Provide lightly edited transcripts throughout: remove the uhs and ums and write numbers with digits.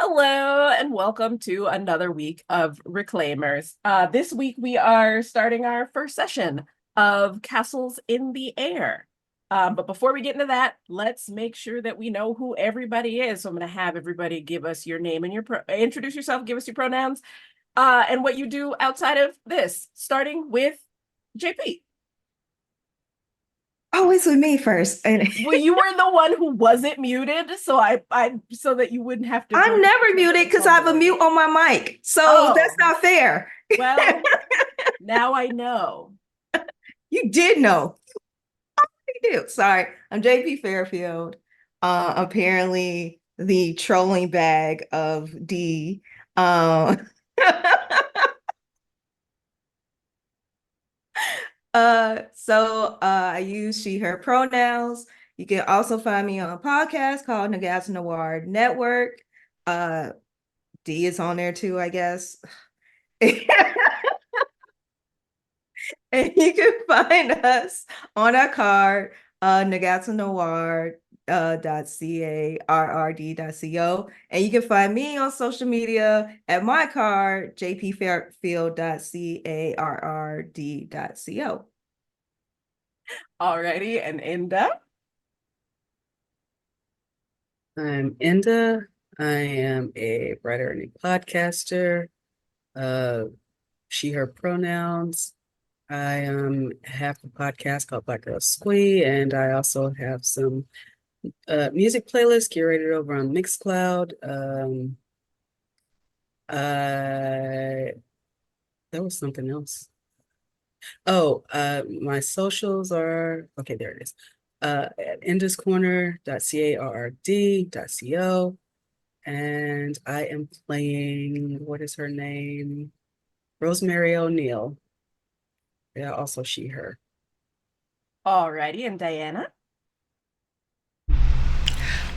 Hello and welcome to another week of Reclaimers. This week we are starting our first session of Castles in the Air. But before we get into that, let's make sure that we know who everybody is. So I'm going to have everybody give us your name and introduce yourself, give us your pronouns, and what you do outside of this, starting with JP. Oh, it's with me first. And Well, you were the one who wasn't muted, so I so that you wouldn't have to I'm do never muted because I have a mute on my mic. So that's Oh, not fair. well, now I know. You did know. You do. Sorry. I'm JP Fairfield. Apparently the trolling bag of D. I use she, her pronouns. You can also find me on a podcast called Nagaz Noir Network. D is on there too, I guess. And you can find us on our card, Noir .carrd.co. And you can find me on social media at my card, jpfairfield.carrd.co. Alrighty, and Inda. I'm Inda. I am a writer and a podcaster. She, her pronouns. I have a podcast called Black Girl Squee, and I also have some music playlists curated over on Mixcloud. There was something else. Oh, my socials are okay. There it is. At induscorner.carrd.co. And I am playing, what is her name? Rosemarie O'Neill. Yeah, also she, her. Alrighty, and Diana.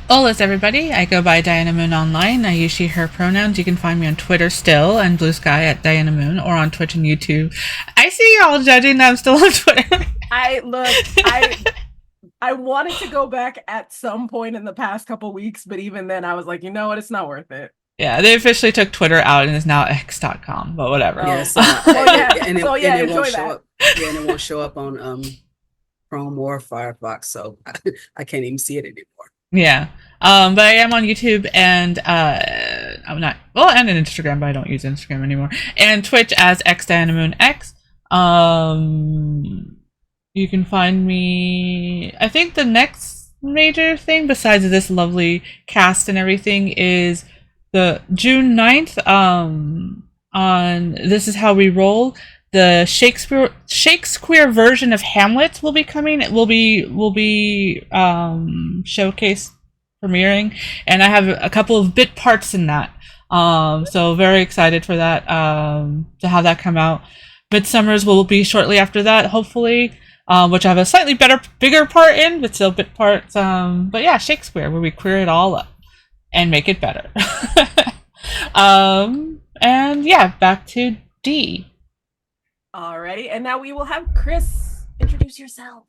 Hola, everybody. I go by Diana Moon online. I use she, her pronouns. You can find me on Twitter still and Blue Sky at Diana Moon, or on Twitch and YouTube. I see y'all judging that I'm still on Twitter. I wanted to go back at some point in the past couple weeks, but even then I was like, you know what, it's not worth it. Yeah, they officially took Twitter out and is now x.com, but whatever. Yes. And it won't show up. Yeah, and it won't show up on Chrome or Firefox, so I can't even see it anymore. Yeah. But I am on YouTube and I'm not and on Instagram, but I don't use Instagram anymore. And Twitch as xDianaMoonX. You can find me. I think the next major thing besides this lovely cast and everything is the June 9th on This Is How We Roll. The Shakespeare version of Hamlet will be coming. It will be showcase premiering, and I have a couple of bit parts in that. So very excited for that to have that come out. Midsummer's will be shortly after that, hopefully, which I have a slightly bigger part in, but still bit parts. But yeah, Shakespeare, where we queer it all up and make it better. And yeah, back to D. Alrighty, and now we will have Chris introduce yourself.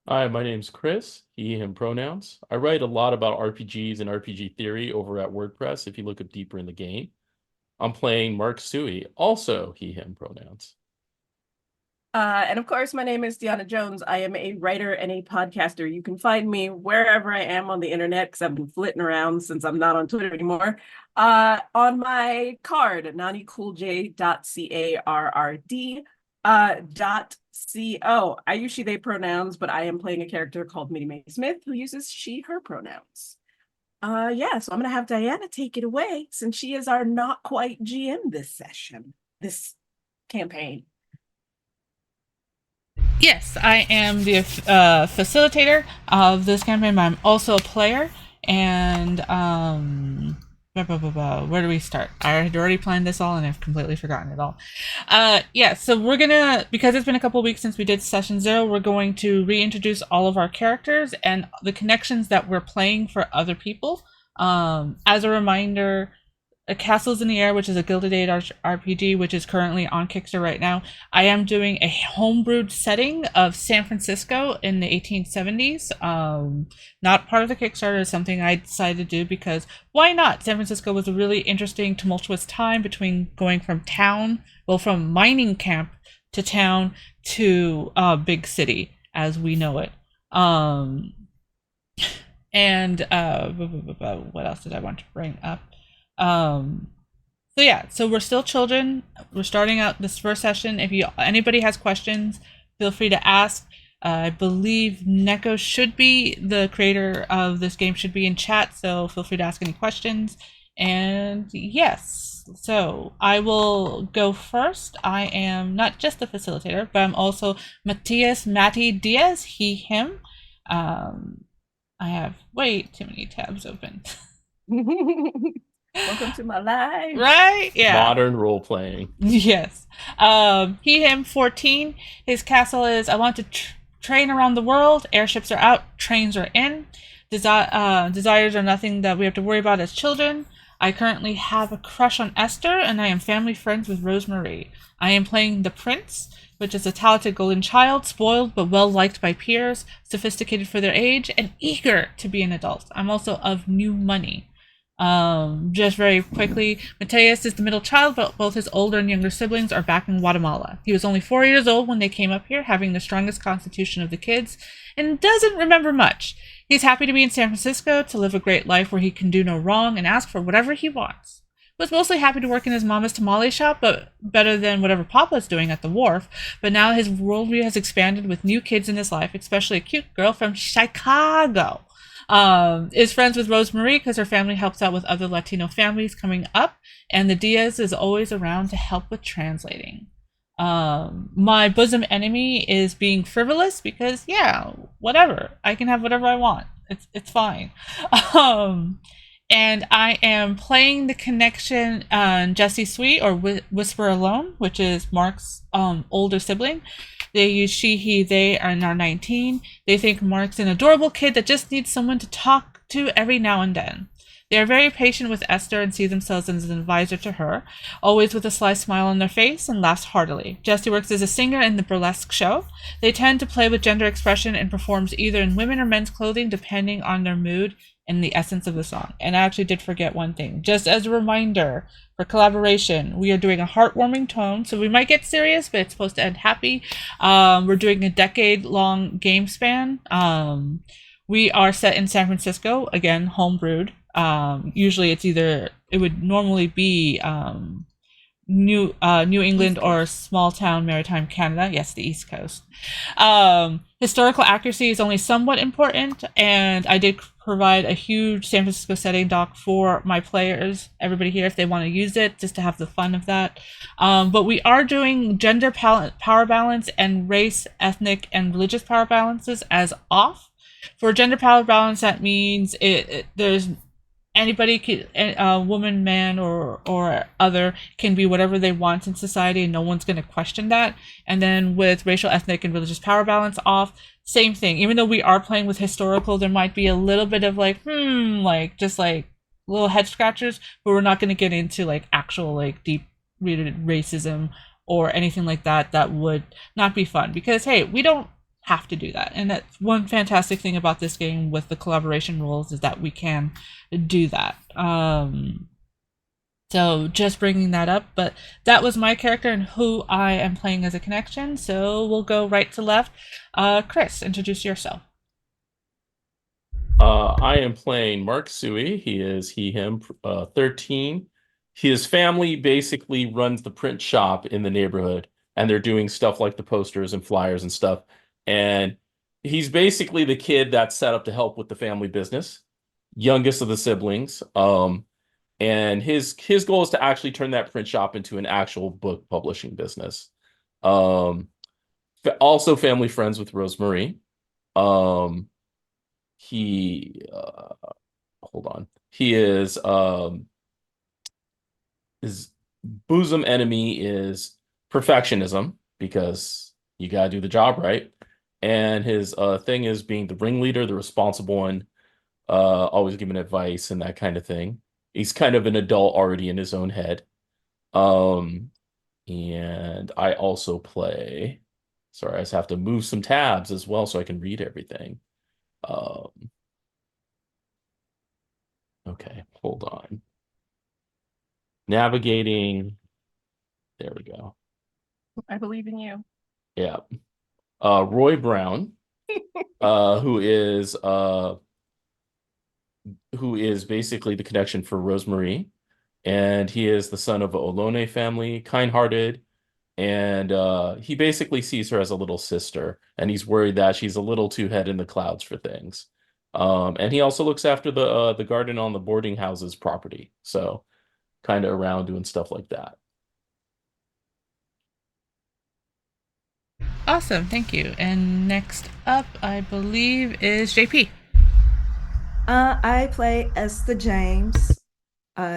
Hi, my name's Chris, he, him pronouns. I write a lot about RPGs and RPG theory over at WordPress if you look up deeper in the game. I'm playing Mark Suey, also he, him pronouns. And of course, my name is Deanna Jones. I am a writer and a podcaster. You can find me wherever I am on the internet because I've been flitting around since I'm not on Twitter anymore. On my card, nanicoolj.carrd.co. I use she, they pronouns, but I am playing a character called Minnie-Mae Smith who uses she, her pronouns. So I'm going to have Diana take it away since she is our not quite GM this campaign. Yes, I am the facilitator of this campaign, but I'm also a player. And where do we start? I had already planned this all, and I've completely forgotten it all. So we're gonna, because it's been a couple weeks since we did session 0, we're going to reintroduce all of our characters and the connections that we're playing for other people. As a reminder, Castles in the Air, which is a Gilded Age RPG, which is currently on Kickstarter right now. I am doing a homebrewed setting of San Francisco in the 1870s. Not part of the Kickstarter, is something I decided to do because why not? San Francisco was a really interesting, tumultuous time between going from from mining camp to town to big city as we know it. What else did I want to bring up? So we're still children. We're starting out this first session. If anybody has questions, feel free to ask. I believe Neko should be the creator of this game, should be in chat, so feel free to ask any questions. And yes, so I will go first. I am not just the facilitator, but I'm also Matty Diaz, he, him. I have way too many tabs open. Welcome to my life. Right? Yeah. Modern role playing. Yes. He, him, 14. His castle is, I want to train around the world. Airships are out. Trains are in. Desires are nothing that we have to worry about as children. I currently have a crush on Esther, and I am family friends with Rosemarie. I am playing the prince, which is a talented golden child, spoiled but well-liked by peers, sophisticated for their age, and eager to be an adult. I'm also of new money. Just very quickly, Mateus is the middle child, but both his older and younger siblings are back in Guatemala. He was only 4 years old when they came up here, having the strongest constitution of the kids, and doesn't remember much. He's happy to be in San Francisco, to live a great life where he can do no wrong and ask for whatever he wants. Was mostly happy to work in his mama's tamale shop, but better than whatever Papa's doing at the wharf. But now his worldview has expanded with new kids in his life, especially a cute girl from Chicago. Is friends with Rosemarie because her family helps out with other Latino families coming up, and the Diaz is always around to help with translating. My bosom enemy is being frivolous because, yeah, whatever. I can have whatever I want. It's fine. And I am playing the connection Jessie Sweet, or Whisper Alone, which is Mark's older sibling. They use she, he, they, and are 19. They think Mark's an adorable kid that just needs someone to talk to every now and then. They are very patient with Esther and see themselves as an advisor to her, always with a sly smile on their face, and laughs heartily. Jessie works as a singer in the burlesque show. They tend to play with gender expression and performs either in women or men's clothing depending on their mood and the essence of the song. And I actually did forget one thing. Just as a reminder, for collaboration, we are doing a heartwarming tone, so we might get serious, but it's supposed to end happy. We're doing a decade-long game span. We are set in San Francisco, again, homebrewed. Usually it would normally be New England or small town maritime Canada. Yes, the East Coast. Historical accuracy is only somewhat important, and I did provide a huge San Francisco setting doc for my players, everybody here, if they want to use it, just to have the fun of that. But we are doing gender power balance and race, ethnic, and religious power balances as off. For gender power balance, that means there's anybody, woman, man, or other, can be whatever they want in society, and no one's going to question that. And then with racial, ethnic, and religious power balance off, same thing. Even though we are playing with historical, there might be a little bit of just little head scratchers, but we're not going to get into actual deep-rooted racism or anything like that. That would not be fun because, hey, we don't have to do that. And that's one fantastic thing about this game with the collaboration rules, is that we can do that. So just bringing that up, but that was my character and who I am playing as a connection. So we'll go right to left. Chris, introduce yourself. I am playing Mark Sui. He is him, 13. His family basically runs the print shop in the neighborhood, and they're doing stuff like the posters and flyers and stuff. And he's basically the kid that's set up to help with the family business, youngest of the siblings. And his goal is to actually turn that print shop into an actual book publishing business. Also family friends with Rosemarie. Hold on. He is his bosom enemy is perfectionism, because you gotta do the job right. And his thing is being the ringleader, the responsible one, always giving advice and that kind of thing. He's kind of an adult already in his own head. Um, and I also play. Sorry, I just have to move some tabs as well so I can read everything. Um, okay, hold on. Navigating. There we go. I believe in you. Yeah. Roy Brown, uh, who is uh who is basically the connection for Rosemarie, and he is the son of a Olone family, kind-hearted, and he basically sees her as a little sister, and he's worried that she's a little too head in the clouds for things. And he also looks after the garden on the boarding house's property, so kind of around doing stuff like that. Awesome, thank you. And next up, I believe, is JP. I play Esther James.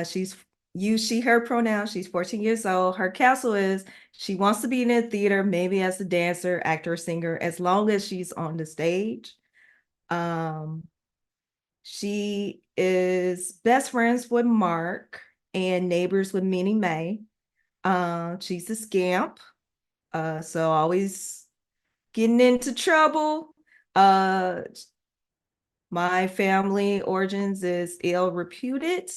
She's she, her pronouns. She's 14 years old. Her castle is she wants to be in the theater, maybe as a dancer, actor, singer, as long as she's on the stage. She is best friends with Mark and neighbors with Minnie-Mae. She's a scamp, so always getting into trouble. My family origins is ill reputed.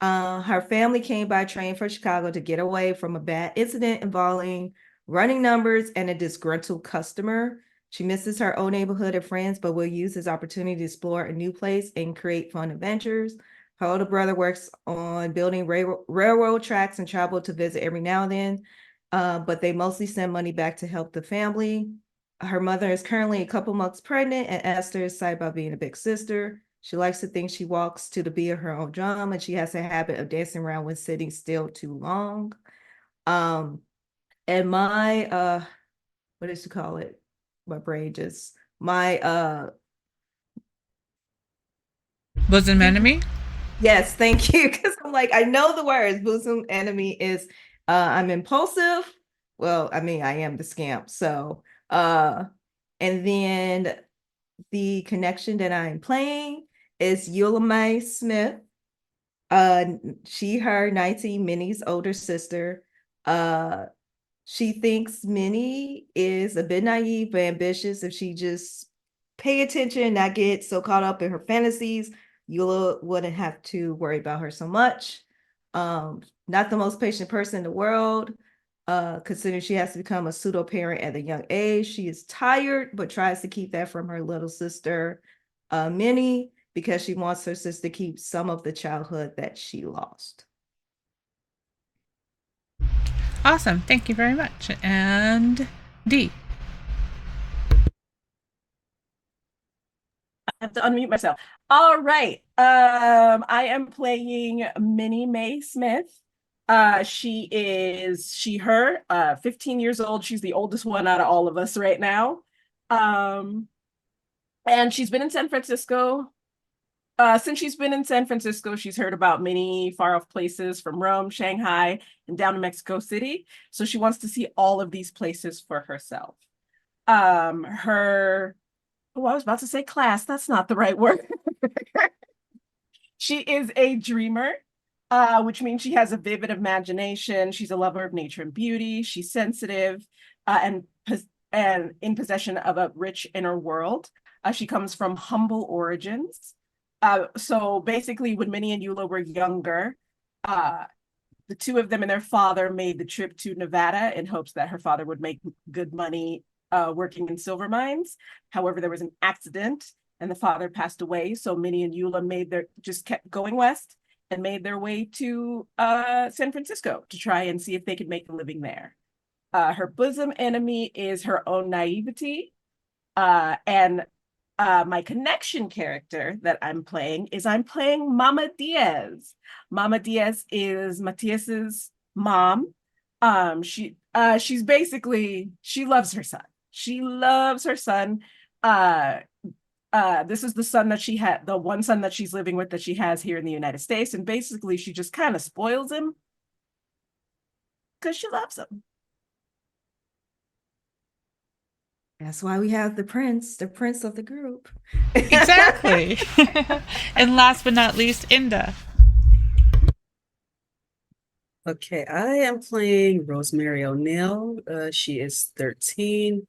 Her family came by train from Chicago to get away from a bad incident involving running numbers and a disgruntled customer. She misses her old neighborhood and friends, but will use this opportunity to explore a new place and create fun adventures. Her older brother works on building railroad tracks and travel to visit every now and then, but they mostly send money back to help the family. Her mother is currently a couple months pregnant, and Esther is excited about being a big sister. She likes to think she walks to the beat of her own drum, and she has a habit of dancing around when sitting still too long. And my what did you call it? My brain just my Bosom enemy? yes, thank you. Because I'm like, I know the words. Bosom enemy is I'm impulsive. Well, I mean, I am the scamp. So and then the connection that I'm playing is May Smith. She, her 19, Minnie's older sister. She thinks Minnie is a bit naive but ambitious. If she just pay attention, not get so caught up in her fantasies, Eula wouldn't have to worry about her so much. Not the most patient person in the world, considering she has to become a pseudo parent at a young age. She is tired, but tries to keep that from her little sister, Minnie, because she wants her sister to keep some of the childhood that she lost. Awesome, thank you very much. And D. I have to unmute myself. All right. I am playing Minnie-Mae Smith. Her, 15 years old. She's the oldest one out of all of us right now. And she's been in San Francisco. Since she's been in San Francisco, she's heard about many far off places from Rome, Shanghai, and down to Mexico City. So she wants to see all of these places for herself. I was about to say class. That's not the right word. She is a dreamer, which means she has a vivid imagination. She's a lover of nature and beauty. She's sensitive, and in possession of a rich inner world. She comes from humble origins. So basically, when Minnie and Eula were younger, the two of them and their father made the trip to Nevada in hopes that her father would make good money working in silver mines. However, there was an accident and the father passed away. So Minnie and Eula just kept going west and made their way to San Francisco to try and see if they could make a living there. Her bosom enemy is her own naivety. And my connection character that I'm playing Mama Diaz. Mama Diaz is Matthias's mom. She's basically, she loves her son. She loves her son. This is the one son that she's living with that she has here in the United States. And basically she just kind of spoils him because she loves him. That's why we have the prince of the group. Exactly. And last but not least, Inda. Okay, I am playing Rosemarie O'Neill. She is 13.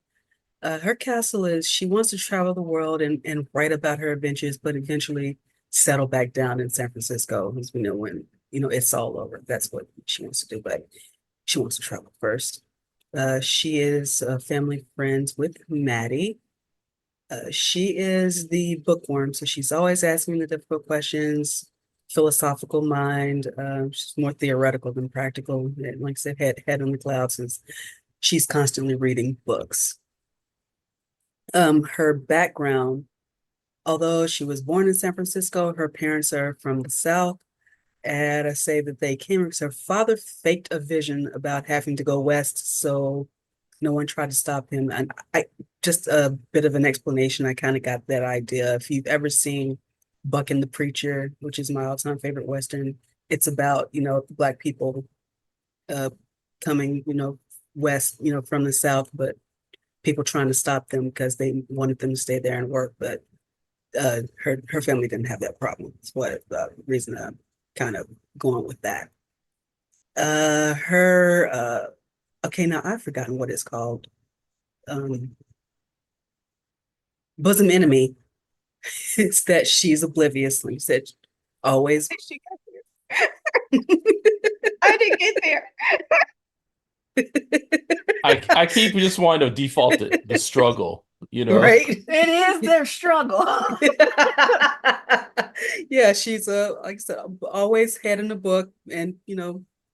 Her castle is she wants to travel the world and write about her adventures, but eventually settle back down in San Francisco, as we know when, it's all over. That's what she wants to do, but she wants to travel first. She is family friends with Matty. She is the bookworm, so she's always asking the difficult questions, philosophical mind. She's more theoretical than practical. And like I said, head in the clouds is she's constantly reading books. Her background, although she was born in San Francisco, her parents are from the South. And I say that they came because her father faked a vision about having to go west, so no one tried to stop him. And I just a bit of an explanation. I kind of got that idea. If you've ever seen Buck and the Preacher, which is my all-time favorite Western, it's about, Black people coming, west, from the South, but people trying to stop them because they wanted them to stay there and work. But her family didn't have that problem. That's what the reason I'm kind of going with that. Her okay, now I've forgotten what it's called. Bosom enemy. It's that she's oblivious. Like you said, always. She got there. I didn't get there. I keep just wanting to default the struggle, Right? It is their struggle. Yeah, she's like I said, always head in the book and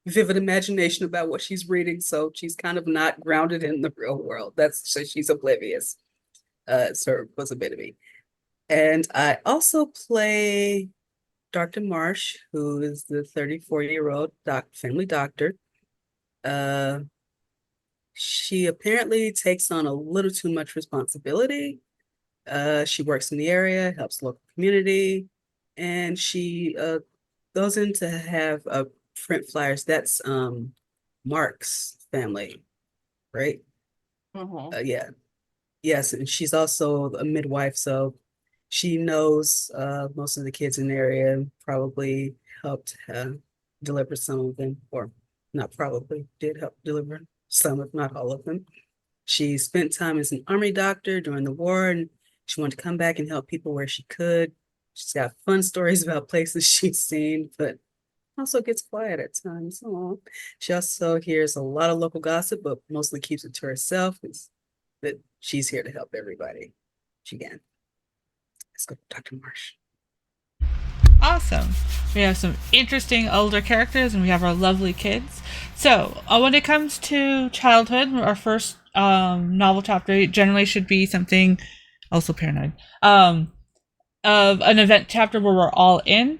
vivid imagination about what she's reading. So she's kind of not grounded in the real world. So she's oblivious. It's her bosom enemy. And I also play Dr. Marsh, who is the 34-year-old family doctor. She apparently takes on a little too much responsibility. She works in the area, helps local community, and she goes in to have print flyers. That's Mark's family, right? Yeah. Yes, and she's also a midwife, so she knows most of the kids in the area, probably helped deliver some of them, or not probably, did help deliver some, if not all of them. She spent time as an army doctor during the war, and she wanted to come back and help people where she could. She's got fun stories about places she's seen, but also gets quiet at times. Aww. She also hears a lot of local gossip, but mostly keeps it to herself. It's that she's here to help everybody she can. Let's go, Dr. Marsh. Awesome. We have some interesting older characters and we have our lovely kids. So when it comes to childhood, our first novel chapter generally should be something, also paranoid, of an event chapter where we're all in.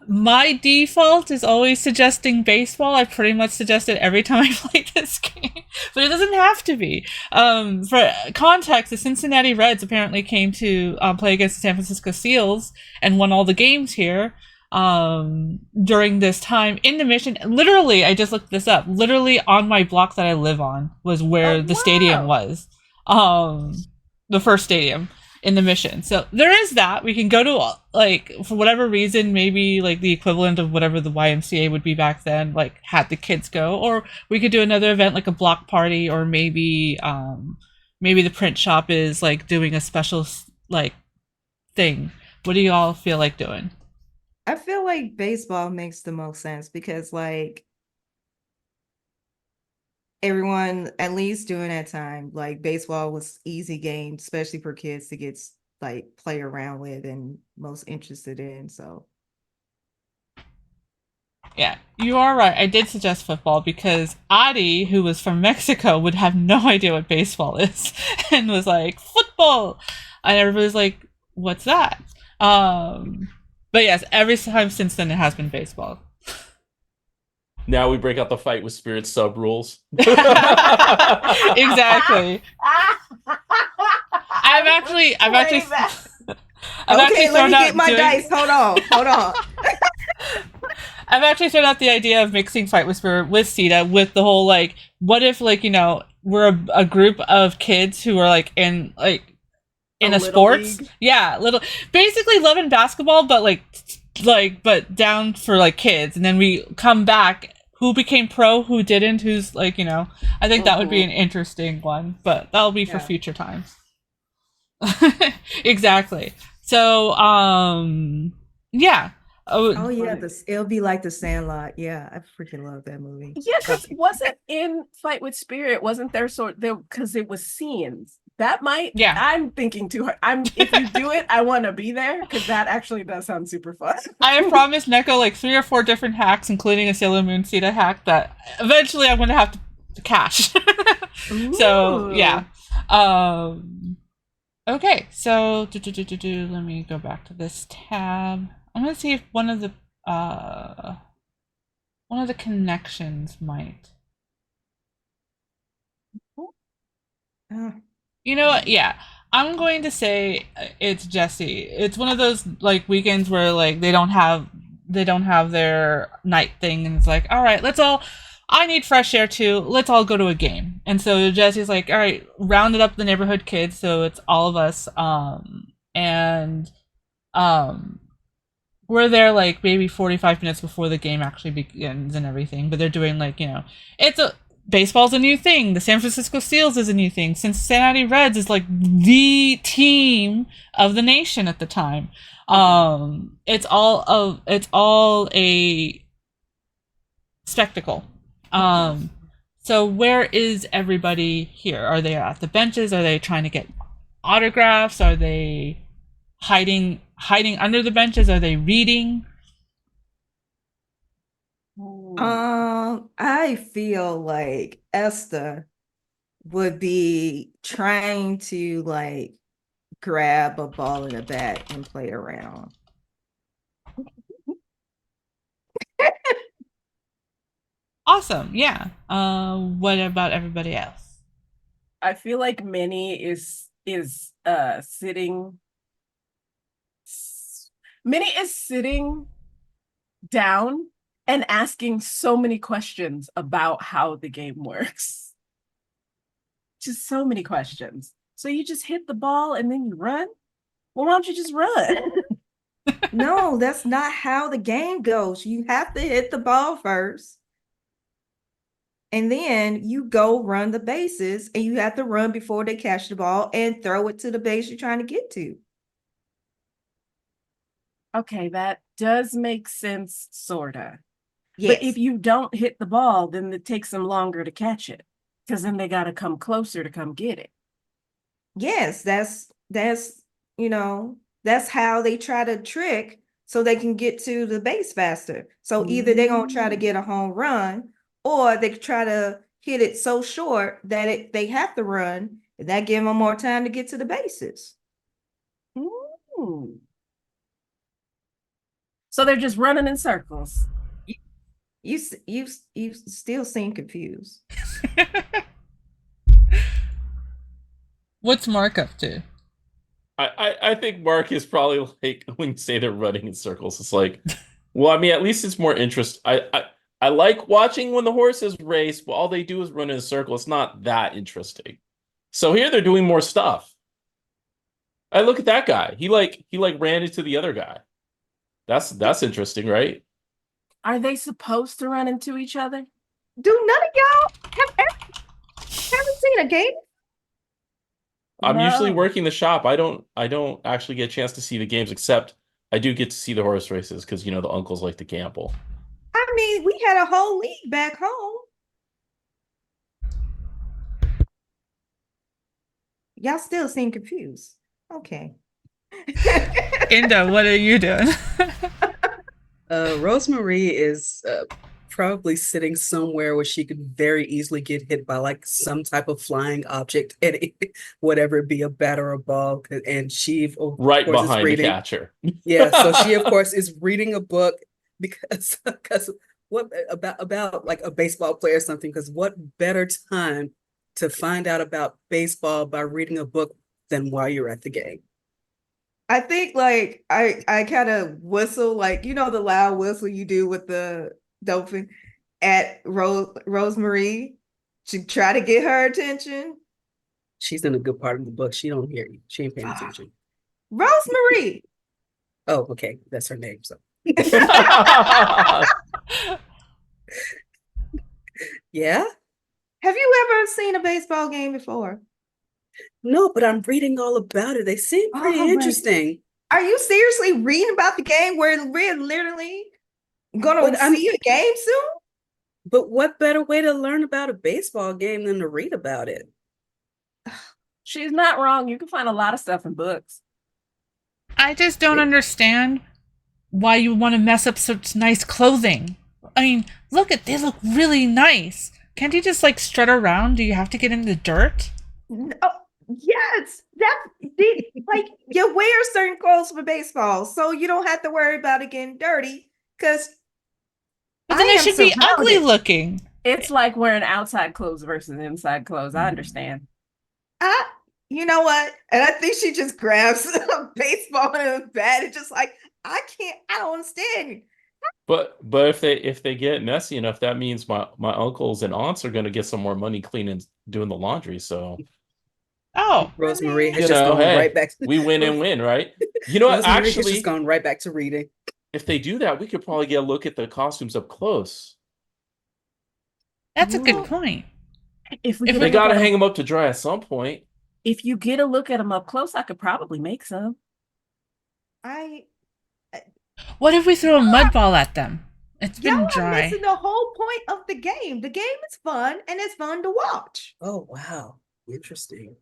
My default is always suggesting baseball. I pretty much suggest it every time I play this game, but it doesn't have to be. For context, the Cincinnati Reds apparently came to play against the San Francisco Seals and won all the games here during this time in the Mission. Literally, I just looked this up. Literally on my block that I live on was where the stadium was. The first stadium in the Mission. So there is that. We can go to, like, for whatever reason, maybe like the equivalent of whatever the YMCA would be back then, like had the kids go, or we could do another event like a block party, or maybe the print shop is like doing a special like thing. What do you all feel like doing? I feel like baseball makes the most sense because like everyone, at least during that time, like baseball was easy game, especially for kids to get like play around with and most interested in. So yeah, you are right. I did suggest football because Adi, who was from Mexico, would have no idea what baseball is and was like, football. And everybody's like, what's that? But yes, every time since then it has been baseball. Now we break out the fight with spirit sub rules. Exactly. I've actually okay, actually let me get my dice. Hold on. I've actually thrown out the idea of mixing Fight with Spirit with Sita with the whole like, what if like, we're a group of kids who are like in a sports league. Yeah, basically Love and Basketball, but but down for like kids, and then we come back who became pro, who didn't, who's like, I think that would be Mhm. an interesting one, but that'll be for Yeah. future times. Exactly. So, yeah. Oh yeah, it'll be like The Sandlot. Yeah, I freaking love that movie. Yeah, because wasn't in Fight with Spirit, wasn't there because it was scenes. That might Yeah. I'm thinking too hard. If you do it, I want to be there because that actually does sound super fun. I have promised Neko like 3 or 4 different hacks, including a Sailor Moon Sita hack that eventually I'm going to have to cash. So, yeah. Okay, so let me go back to this tab. I'm going to see if one of the connections might. Oh, You know what? Yeah. I'm going to say it's Jesse. It's one of those like weekends where like they don't have their night thing, and it's like, all right, I need fresh air too. Let's all go to a game. And so Jesse's like, all right, rounded up the neighborhood kids, so it's all of us. And we're there like maybe 45 minutes before the game actually begins and everything. But they're doing like, baseball's a new thing. The San Francisco Seals is a new thing. Cincinnati Reds is like the team of the nation at the time. It's all a spectacle. So where is everybody here? Are they at the benches? Are they trying to get autographs? Are they hiding under the benches? Are they reading? I feel like Esther would be trying to like grab a ball and a bat and play around. Awesome. Yeah. What about everybody else? I feel like Minnie is sitting. Minnie is sitting down and asking so many questions about how the game works. Just so many questions. So you just hit the ball and then you run? Well, why don't you just run? No, that's not how the game goes. You have to hit the ball first. And then you go run the bases, and you have to run before they catch the ball and throw it to the base you're trying to get to. Okay, that does make sense, sorta. Yes. But if you don't hit the ball, then it takes them longer to catch it. Because then they gotta come closer to come get it. Yes, that's that's how they try to trick so they can get to the base faster. So either they're gonna try to get a home run, or they try to hit it so short that they have to run, and that give them more time to get to the bases. Ooh. So they're just running in circles. You still seem confused. What's Mark up to? I think Mark is probably like when you say they're running in circles, it's like, well, I mean, at least it's more interest. I like watching when the horses race, but all they do is run in a circle. It's not that interesting. So here they're doing more stuff. I look at that guy. He ran into the other guy. That's interesting, right? Are they supposed to run into each other? Do none of y'all haven't seen a game? I'm usually No. working the shop. I don't actually get a chance to see the games, except I do get to see the horse races because the uncles like to gamble. I mean, we had a whole league back home. Y'all still seem confused. Okay. Inda, what are you doing? Rosemarie is probably sitting somewhere where she could very easily get hit by like some type of flying object, and whatever it be, a bat or a ball, and she of Right course is behind the reading. catcher. Yeah, so she of course is reading a book because what about like a baseball player or something? Because what better time to find out about baseball by reading a book than while you're at the game? I think like I kind of whistle, like the loud whistle you do with the dolphin at Rosemarie to try to get her attention. She's in a good part of the book. She don't hear you. She ain't paying attention. Rosemarie. Oh, okay. That's her name. So Yeah? Have you ever seen a baseball game before? No, but I'm reading all about it. They seem pretty Oh my- interesting. Are you seriously reading about the game where we're literally gonna But I'm see a game soon? but what better way to learn about a baseball game than to read about it? She's not wrong. You can find a lot of stuff in books. I just don't understand why you want to mess up such nice clothing. I mean, they look really nice. Can't you just like strut around? Do you have to get in the dirt? No, yes, like you wear certain clothes for baseball, so you don't have to worry about it getting dirty. Because But then it should be ugly looking. It's like wearing outside clothes versus inside clothes. I understand. You know what? And I think she just grabs a baseball and a bat and just like, I don't understand. But if they get messy enough, that means my uncles and aunts are gonna get some more money cleaning doing the laundry. So Oh, Rosemarie has you just know, gone hey, right back. we win and win, right? You know what? Rosemarie has Actually, just gone right back to reading. if they do that, we could probably get a look at the costumes up close. that's a good point. If we If get They a look gotta at 'em- hang them up to dry at some point. If you get a look at them up close, I could probably make some. What if we throw a mud ball at them? It's been Y'all are dry. missing the whole point of the game. The game is fun and it's fun to watch. Oh wow. Interesting.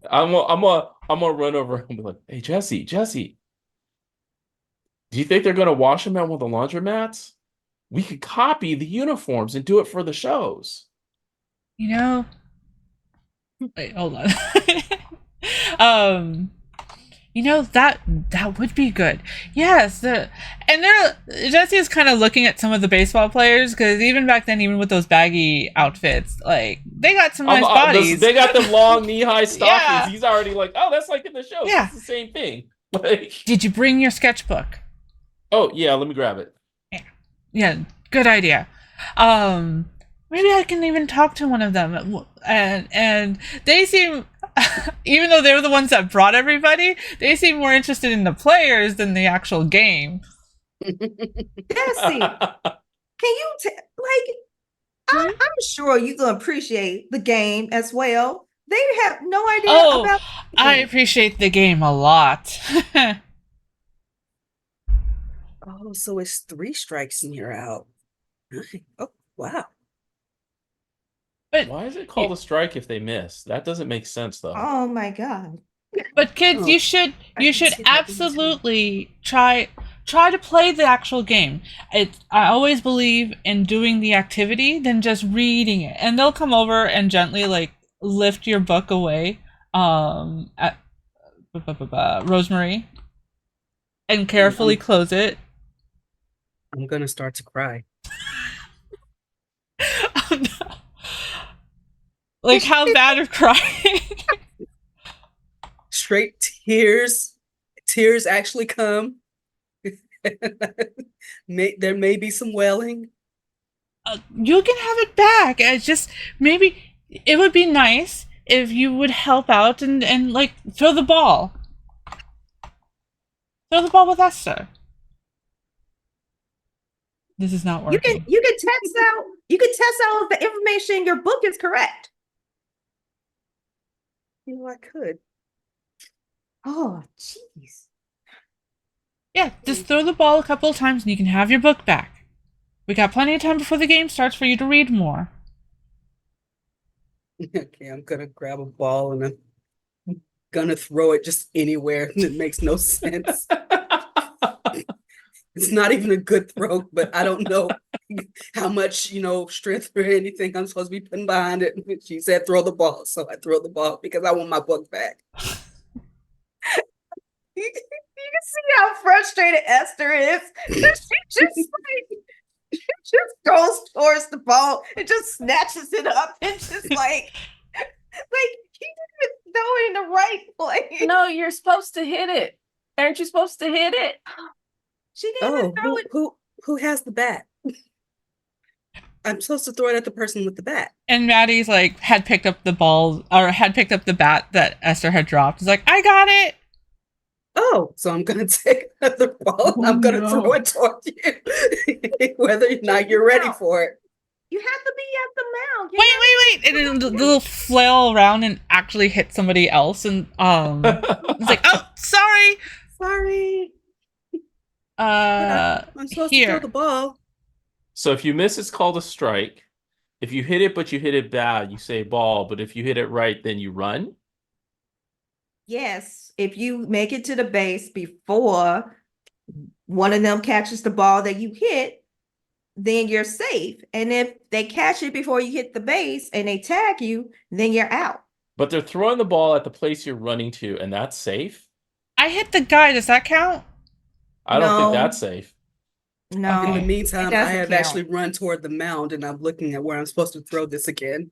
I'm gonna run over and be like, "Hey, Jesse, do you think they're gonna wash them at one of the laundromats? We could copy the uniforms and do it for the shows." You know, wait, hold on. You know that would be good. Yes, Jesse is kind of looking at some of the baseball players because even back then, even with those baggy outfits, like they got some nice bodies. They got them long knee-high stockings. Yeah. He's already like, "Oh, that's like in the shows. Yeah. It's the same thing." Like, Did you bring your sketchbook? oh yeah, let me grab it. Yeah, good idea. Maybe I can even talk to one of them, and they seem, even though they were the ones that brought everybody, they seem more interested in the players than the actual game. Jesse, can you I'm sure you're gonna appreciate the game as well. They have no idea Oh, about I appreciate the game a lot. Oh, so it's 3 strikes and you're out. Oh wow. But Why is it called a strike if they miss? That doesn't make sense though. Oh my god. kids, Oh, you should I can see that being absolutely try to play the actual game. I always believe in doing the activity than just reading it. And they'll come over and gently like lift your book away at Rosemarie and carefully close it. I'm gonna start to cry. Oh, no. Like how bad of crying? Straight tears. Tears actually come. There may be some wailing. You can have it back. It's just maybe it would be nice if you would help out and like throw the ball. Throw the ball with Esther. This is not working. You can test out if the information in your book is correct. You know, I could. Oh, jeez. Yeah, just throw the ball a couple of times and you can have your book back. We got plenty of time before the game starts for you to read more. Okay, I'm gonna grab a ball and I'm gonna throw it just anywhere that makes no sense. It's not even a good throw, but I don't know how much, strength or anything I'm supposed to be putting behind it. She said throw the ball, so I throw the ball because I want my book back. You can see how frustrated Esther is. She just goes towards the ball and just snatches it up and just like he didn't throw it in the right place. No, you're supposed to hit it. Aren't you supposed to hit it? She didn't throw it. Who has the bat? I'm supposed to throw it at the person with the bat. And Maddie's like had picked up the ball or had picked up the bat that Esther had dropped. He's like, I got it. Oh, so I'm gonna take another ball and I'm gonna throw it towards you, whether or not you're ready for it. You have to be at the mound. You Wait. And then the little flail around and actually hit somebody else. And it's like, oh, sorry. Sorry. I'm supposed to throw Here. the ball. So if you miss, it's called a strike. If you hit it, but you hit it bad, you say ball. But if you hit it right, then you run. Yes, if you make it to the base before one of them catches the ball that you hit, then you're safe. And if they catch it before you hit the base and they tag you, then you're out. But they're throwing the ball at the place you're running to, and that's safe. I hit the guy. Does that count? I don't think No. that's safe. No. In the Okay. meantime, It I doesn't have count. actually run toward the mound and I'm looking at where I'm supposed to throw this again.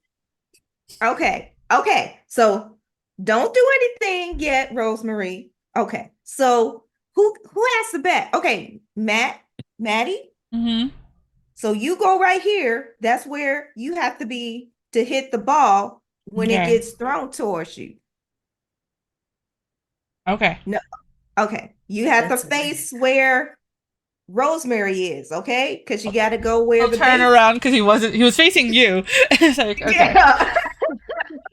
Okay. So don't do anything yet, Rosemarie. Okay. So who has the bet? Okay, Matty. Mm-hmm. So you go right here. That's where you have to be to hit the ball when it Okay. gets thrown towards you. Okay. Okay. You have That's to face where Rosemarie is, okay? Because you got to go where He'll the turn base- around because he was facing you. It's like, okay. Yeah.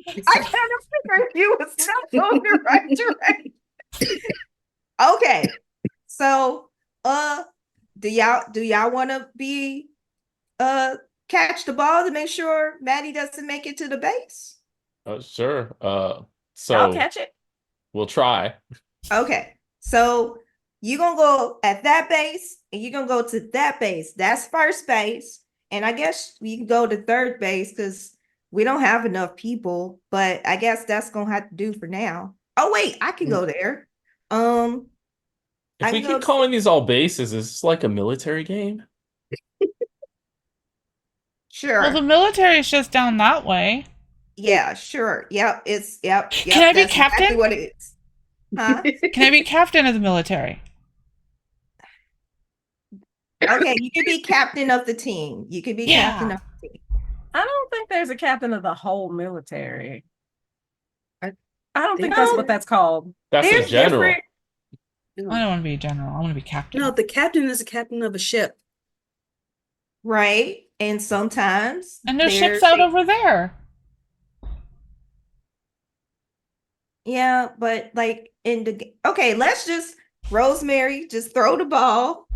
I kind of figured you was not going the right direction. Okay. So do y'all want to be catch the ball to make sure Matty doesn't make it to the base? Sure. I'll So catch it. we'll try. Okay. So you're gonna go at that base and you're gonna go to that base. That's first base. And I guess we can go to third base because we don't have enough people, but I guess that's gonna have to do for now. Oh wait, I can go there. If I we can go keep calling these all bases, is this like a military game? Sure. Well, the military is just down that way. Yeah, sure. Yep. Yep. Can I be That's captain? exactly what it is. Huh? Can I be captain of the military? Okay, you can be captain of the team. You can be Yeah. captain of the team. I don't think there's a captain of the whole military. I I don't think think that's so. what that's called. That's There's a general. different- I don't want to be a general. I want to be captain. No, the captain is a captain of a ship. Right. And sometimes And there's ships out over there. Yeah, but like okay, let's just Rosemarie just throw the ball,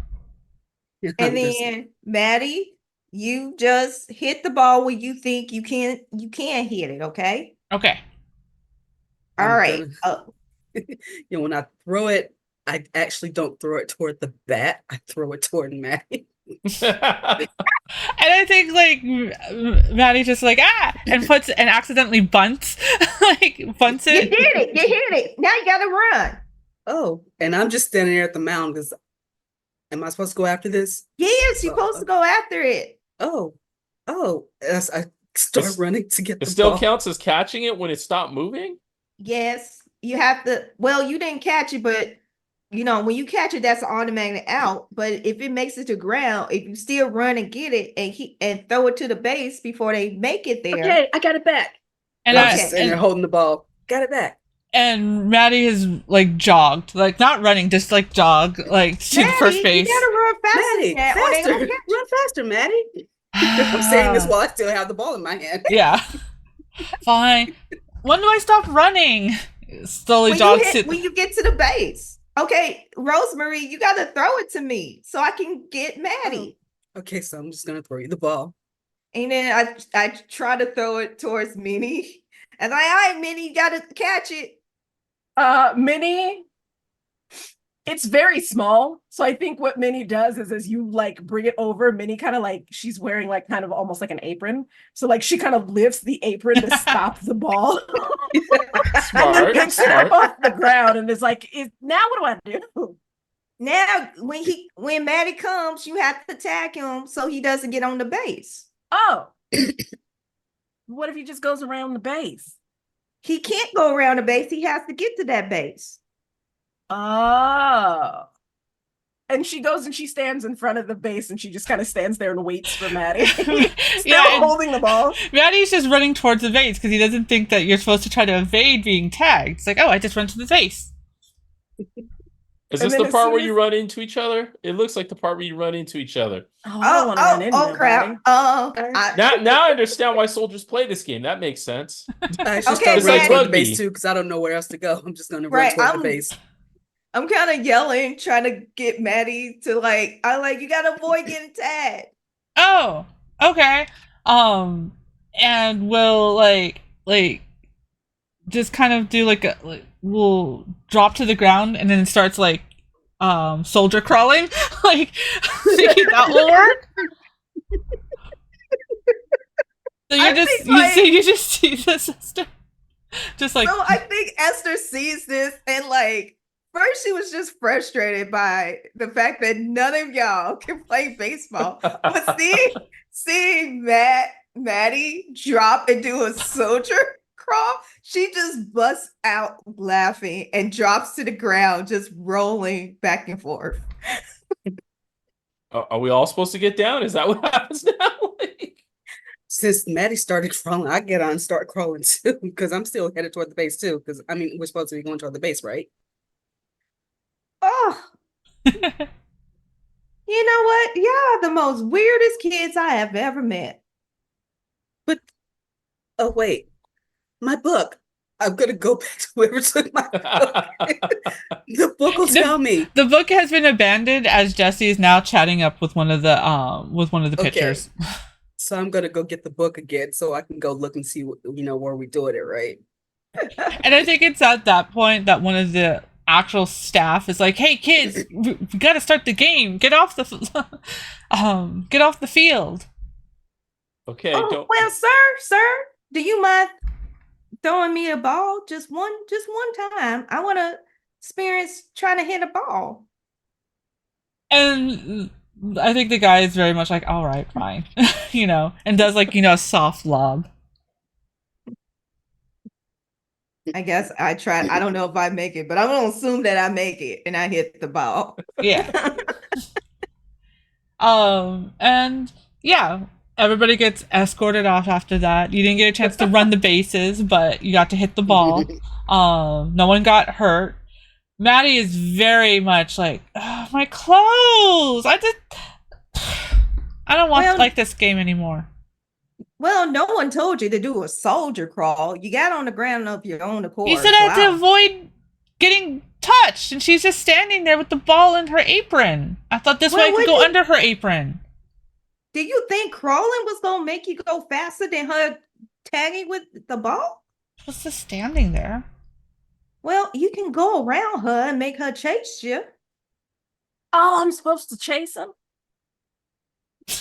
and then Matty, you just hit the ball where you think you can hit it. Okay. Okay. All I'm right. when I throw it, I actually don't throw it toward the bat. I throw it toward Matty. And I think like Matty just like and puts and accidentally bunts bunts You it. hit it. Now you gotta run. Oh, and I'm just standing there at the mound because am I supposed to go after this? Yes, you're supposed to go after it. Oh, as I start running to get It the still ball. counts as catching it when it stopped moving? Yes, you have to. Well, you didn't catch it, but when you catch it, that's automatic out. But if it makes it to ground, if you still run and get it and throw it to the base before they make it there. Okay, I got it back. And I'm I, just sitting there holding the ball. Got it back. and Matty has like jogged, like not running, just like jog like to the first base. You gotta run faster. Maddie, than that, or they faster. gonna catch Run faster, Maddie. I'm saying this while I still have the ball in my hand. Yeah. Fine. When do I stop running? Slowly jogs to when you get to the base. Okay, Rosemarie, you gotta throw it to me so I can get Matty. Okay, so I'm just gonna throw you the ball. And then I try to throw it towards Minnie. And all right, Minnie, you gotta catch it. Minnie, it's very small. So I think what Minnie does is as you like bring it over, Minnie kind of like she's wearing like kind of almost like an apron. So like she kind of lifts the apron to stop the ball. And then picks it up off the ground and is like, now what do I do? Now when Matty comes, you have to tag him so he doesn't get on the base. Oh. What if he just goes around the base? He can't go around the base. He has to get to that base. Oh. And she goes and she stands in front of the base and she just kind of stands there and waits for Matty. Still Yeah, and- holding the ball. Matty's just running towards the base because he doesn't think that you're supposed to try to evade being tagged. It's like, oh, I just run to the base. Is And this then the as part soon where as you run into each other? It looks like the part where you run into each other. Oh, I don't want to run into nobody. crap. Now I understand why soldiers play this game. That makes sense. I should Okay, start It's running like toward the rugby. base too, because I don't know where else to go. I'm just gonna run Right, toward the base. I'm kind of yelling, trying to get Matty to you gotta avoid getting tagged. Oh, okay. And we'll just kind of do we'll drop to the ground and then it starts soldier crawling, thinking that will work. So you just see this, Esther. Just So I think Esther sees this and first she was just frustrated by the fact that none of y'all can play baseball. But seeing Matty drop and do a soldier crawl, she just busts out laughing and drops to the ground, just rolling back and forth. Are we all supposed to get down? Is that what happens now? Since Matty started crawling, I get on and start crawling too, because I'm still headed toward the base too. Because we're supposed to be going toward the base, right? Oh, you know what? Y'all are the most weirdest kids I have ever met. But oh wait, my book. I'm gonna go back to whoever took my book. The book will tell me. The book has been abandoned as Jesse is now chatting up with one of the pictures. So I'm gonna go get the book again, so I can go look and see where we doing it, right? And I think it's at that point that one of the actual staff is like, "Hey kids, we got to start the game. Get off the field." Okay. Well, sir, do you mind throwing me a ball just one time? I want to experience trying to hit a ball. And I think the guy is very much like, "All right, fine," and does a soft lob. I guess I tried. I don't know if I make it, but I'm gonna assume that I make it and I hit the ball. Yeah. And yeah, everybody gets escorted off after that. You didn't get a chance to run the bases, but you got to hit the ball. No one got hurt. Matty is very much like, oh, my clothes. I don't want this game anymore. Well, no one told you to do a soldier crawl. You got on the ground of your own accord. You said I had to avoid getting touched, and she's just standing there with the ball in her apron. I thought this way I could go under her apron. Did you think crawling was gonna make you go faster than her tagging with the ball? She was just standing there. Well, you can go around her and make her chase you. Oh, I'm supposed to chase him?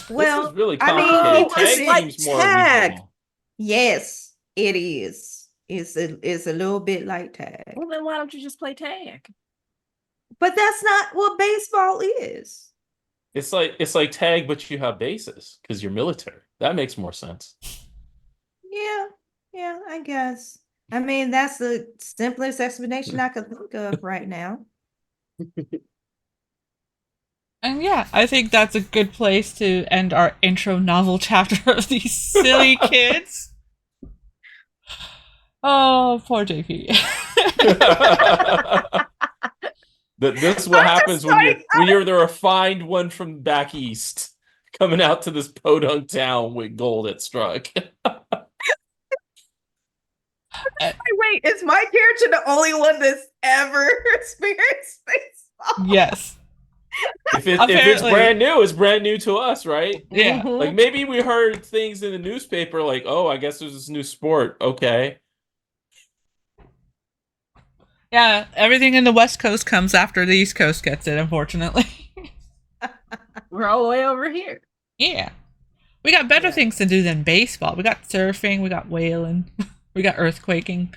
Well, this is really I mean, complicated. it's like seems more tag. reasonable. Yes, it is. It's a little bit like tag. Well, then why don't you just play tag? But that's not what baseball is. It's like tag, but you have bases because you're military. That makes more sense. Yeah, I guess. I mean, that's the simplest explanation I could think of right now. And yeah, I think that's a good place to end our intro novel chapter of these silly kids. Oh, poor JP. This is what happens when you're the refined one from back east coming out to this podunk town with gold at struck. Wait, is my character the only one that's ever experienced baseball? Yes. If it's brand new, it's brand new to us, right? Yeah. Like maybe we heard things in the newspaper like, oh, I guess there's this new sport. Okay. Yeah, everything in the West Coast comes after the East Coast gets it, unfortunately. We're all the way over here. Yeah. We got better things to do than baseball. We got surfing, we got whaling, we got earthquaking,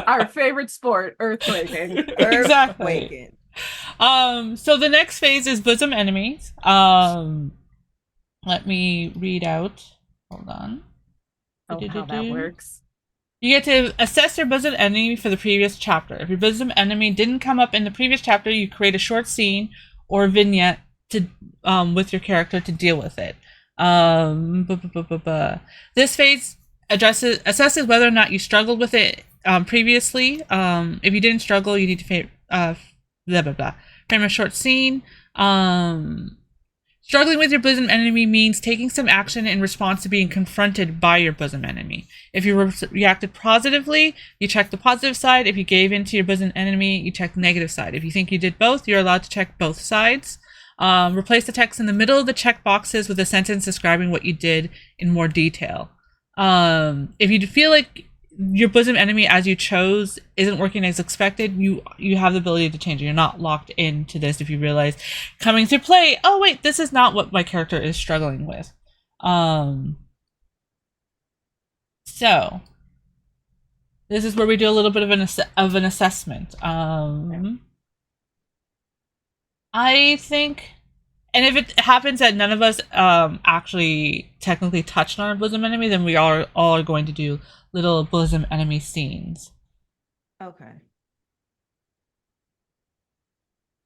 Our favorite sport, earthquaking. Exactly. So the next phase is bosom enemies. Let me read out. Hold on. How that works. You get to assess your bosom enemy for the previous chapter. If your bosom enemy didn't come up in the previous chapter, you create a short scene or vignette to with your character to deal with it. This phase assesses whether or not you struggled with it previously. If you didn't struggle, you need to blah blah blah. Frame a short scene. Struggling with your bosom enemy means taking some action in response to being confronted by your bosom enemy. If you reacted positively, you check the positive side. If you gave in to your bosom enemy, you check the negative side. If you think you did both, you're allowed to check both sides. Replace the text in the middle of the check boxes with a sentence describing what you did in more detail. If you feel like your bosom enemy as you chose isn't working as expected, you have the ability to change it. You're not locked into this if you realize coming through play, oh wait, this is not what my character is struggling with. So this is where we do a little bit of an assessment. I think, and if it happens that none of us actually technically touched on our bosom enemy, then we all are going to do little bosom enemy scenes. Okay.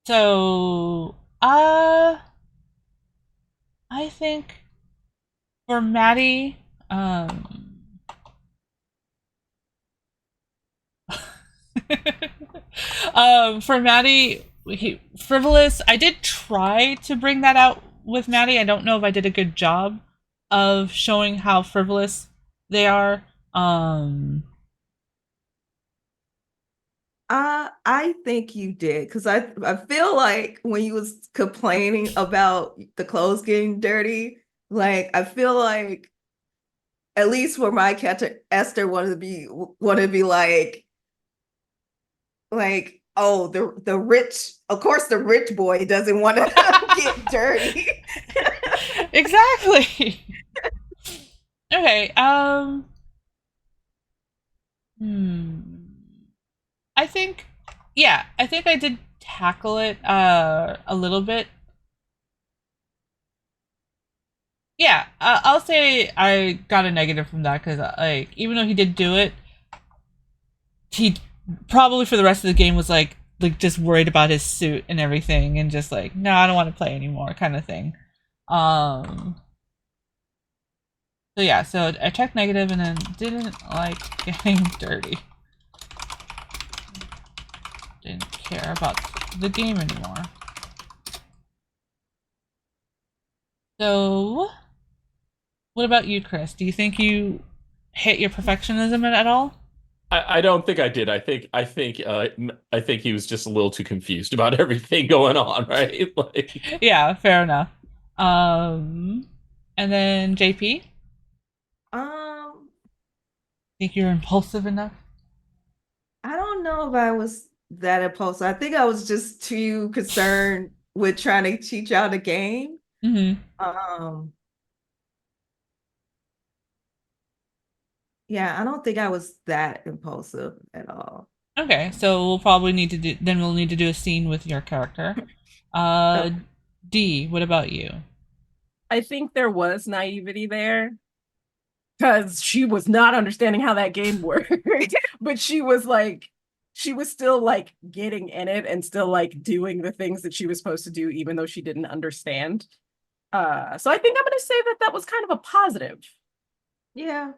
So, I think for Matty, for Matty, frivolous. I did try to bring that out with Matty. I don't know if I did a good job of showing how frivolous they are. I think you did, because I feel like when you was complaining about the clothes getting dirty, like I feel like at least for my character, Esther wanted to be like, oh, the rich, of course the rich boy doesn't want to get dirty. Exactly. Okay, I think I did tackle it a little bit. Yeah, I'll say I got a negative from that because like even though he did do it, he probably for the rest of the game was like just worried about his suit and everything and just like, no, I don't want to play anymore kind of thing. So yeah, so I checked negative and then didn't like getting dirty. Didn't care about the game anymore. So, what about you, Chris? Do you think you hit your perfectionism at all? I don't think I did. I think he was just a little too confused about everything going on, right? Like, Yeah, fair enough. And then JP, Um, think you're impulsive enough? I don't know if I was that impulsive. I think I was just too concerned with trying to teach out a game. Mm-hmm. Yeah, I don't think I was that impulsive at all. Okay, so we'll need to do a scene with your character. Uh, Oh, D, what about you? I think there was naivety there because she was not understanding how that game worked, but she was still like getting in it and still like doing the things that she was supposed to do, even though she didn't understand. So I think I'm going to say that was kind of a positive. yeah.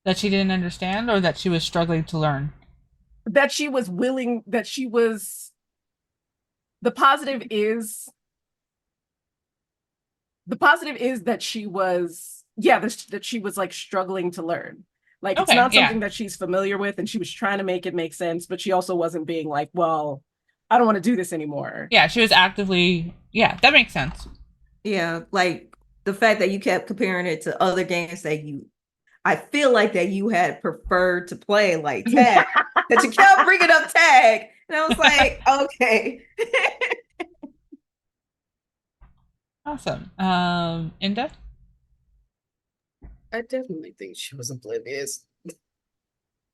That she didn't understand or that she was struggling to learn? That she was willing, the positive is that she was, that she was like struggling to learn. Like it's Okay, not yeah. something that she's familiar with, and she was trying to make it make sense, but she also wasn't being like, well, I don't want to do this anymore. Yeah, she was actively, yeah, that makes sense. Yeah, like the fact that you kept comparing it to other games that I feel like that you had preferred to play, like tag, that you kept bringing up tag. And I was like, okay. Awesome. Inda? I definitely think she was oblivious. I